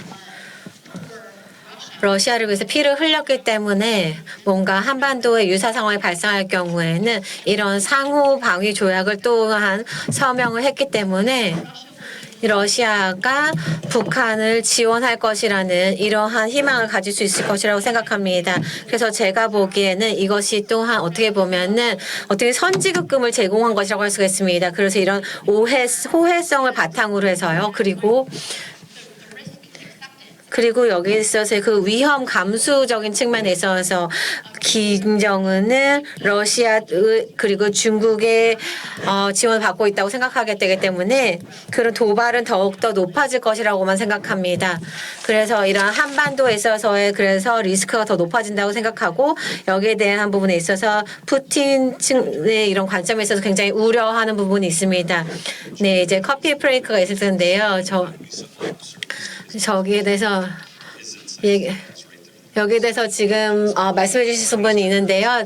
Speaker 1: 러시아를 위해서 피를 흘렸기 때문에 뭔가 한반도에 유사 상황이 발생할 경우에는 이런 상호 방위 조약을 또한 서명을 했기 때문에 러시아가 북한을 지원할 것이라는 이러한 희망을 가질 수 있을 것이라고 생각합니다. 그래서 제가 보기에는 이것이 또한 어떻게 보면은 어떻게 선지급금을 제공한 것이라고 할 수가 있습니다. 그래서 이런 호혜성을 바탕으로 해서요. 그리고 여기에 있어서 그 위험 감수적인 측면에 있어서 김정은은 러시아 그리고 중국의 지원을 받고 있다고 생각하게 되기 때문에 그런 도발은 더욱더 높아질 것이라고만 생각합니다. 그래서 이런 한반도에 있어서의 그래서 리스크가 더 높아진다고 생각하고 여기에 대한 부분에 있어서 푸틴 측의 이런 관점에 있어서 굉장히 우려하는 부분이 있습니다. 네, 이제 커피 브레이크가 있을 텐데요. 저기에 대해서 여기에 대해서 지금 말씀해 주신 분이 있는데요.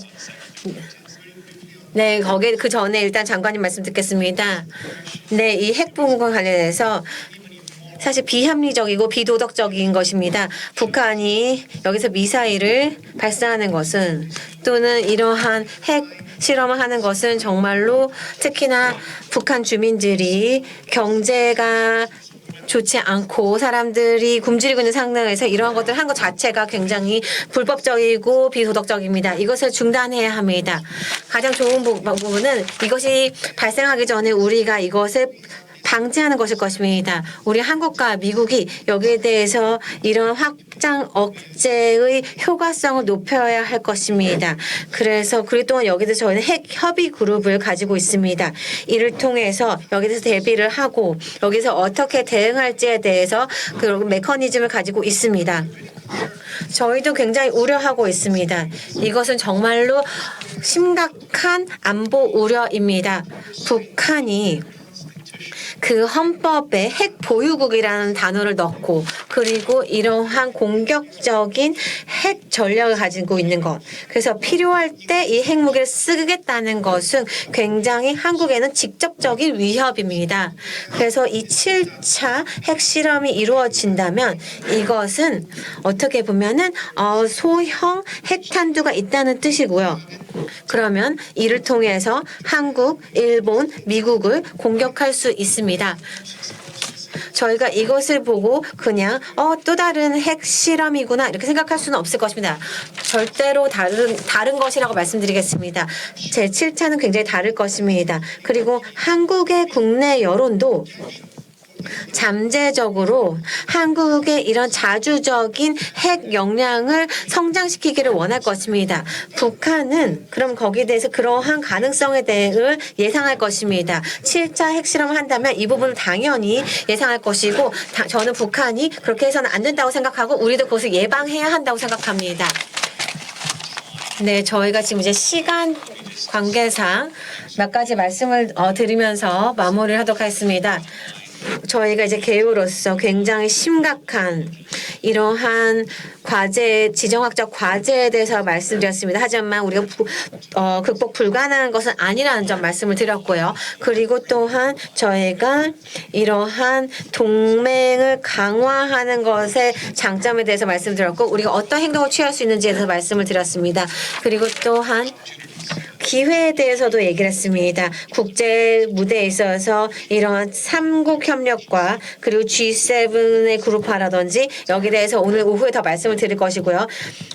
Speaker 1: 네, 거기에 그 전에 일단 장관님 말씀 듣겠습니다. 네, 이 핵 부분과 관련해서 사실 비합리적이고 비도덕적인 것입니다. 북한이 여기서 미사일을 발사하는 것은 또는 이러한 핵 실험을 하는 것은 정말로 특히나 북한 주민들이 경제가 좋지 않고 사람들이 굶주리고 있는 상황에서 이러한 것들을 한 것 자체가 굉장히 불법적이고 비도덕적입니다. 이것을 중단해야 합니다. 가장 좋은 부분은 이것이 발생하기 전에 우리가 이것을 방지하는 것일 것입니다. 우리 한국과 미국이 여기에 대해서 이런 확장 억제의 효과성을 높여야 할 것입니다. 그리고 또한 여기에 대해서 저희는 핵 협의 그룹을 가지고 있습니다. 이를 통해서 여기에 대해서 대비를 하고 여기서 어떻게 대응할지에 대해서 그 메커니즘을 가지고 있습니다. 저희도 굉장히 우려하고 있습니다. 이것은 정말로 심각한 안보 우려입니다. 북한이 그 헌법에 핵 보유국이라는 단어를 넣고 그리고 이러한 공격적인 핵 전략을 가지고 있는 것. 그래서 필요할 때 이 핵무기를 쓰겠다는 것은 굉장히 한국에는 직접적인 위협입니다. 그래서 이 7차 핵실험이 이루어진다면 이것은 어떻게 보면은 소형 핵탄두가 있다는 뜻이고요. 그러면 이를 통해서 한국, 일본, 미국을 공격할 수 있습니다. 저희가 이것을 보고 그냥 또 다른 핵 실험이구나 이렇게 생각할 수는 없을 것입니다. 절대로 다른 것이라고 말씀드리겠습니다. 제 7차는 굉장히 다를 것입니다. 그리고 한국의 국내 여론도 잠재적으로 한국의 이런 자주적인 핵 역량을 성장시키기를 원할 것입니다. 북한은 그럼 거기에 대해서 그러한 가능성에 대해 예상할 것입니다. 7차 핵실험을 한다면 이 부분을 당연히 예상할 것이고 저는 북한이 그렇게 해서는 안 된다고 생각하고 우리도 그것을 예방해야 한다고 생각합니다. 네, 저희가 지금 이제 시간 관계상 몇 가지 말씀을 드리면서 마무리를 하도록 하겠습니다. 저희가 이제 개요로서 굉장히 심각한 이러한 과제, 지정학적 과제에 대해서 말씀드렸습니다. 하지만 우리가 극복 불가능한 것은 아니라는 점 말씀을 드렸고요. 그리고 또한 저희가 이러한 동맹을 강화하는 것의 장점에 대해서 말씀드렸고 우리가 어떤 행동을 취할 수 있는지에 대해서 말씀을 드렸습니다. 그리고 또한 기회에 대해서도 얘기를 했습니다. 국제 무대에 있어서 이러한 삼국 협력과 그리고 G7의 그룹화라든지 여기에 대해서 오늘 오후에 더 말씀을 드릴 것이고요.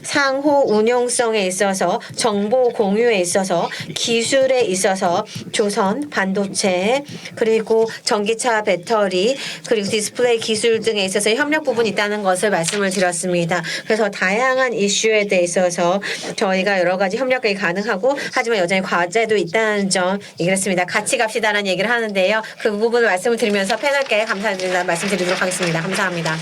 Speaker 1: 상호 운용성에 있어서 정보 공유에 있어서 기술에 있어서 조선, 반도체 그리고 전기차 배터리 그리고 디스플레이 기술 등에 있어서 협력 부분이 있다는 것을 말씀을 드렸습니다. 그래서 다양한 이슈에 대해 있어서 저희가 여러 가지 협력이 가능하고 하지만 여전히 과제도 있다는 점 얘기를 했습니다. 같이 갑시다라는 얘기를 하는데요. 그 부분을 말씀을 드리면서 패널께 감사드린다는 말씀 드리도록 하겠습니다. 감사합니다.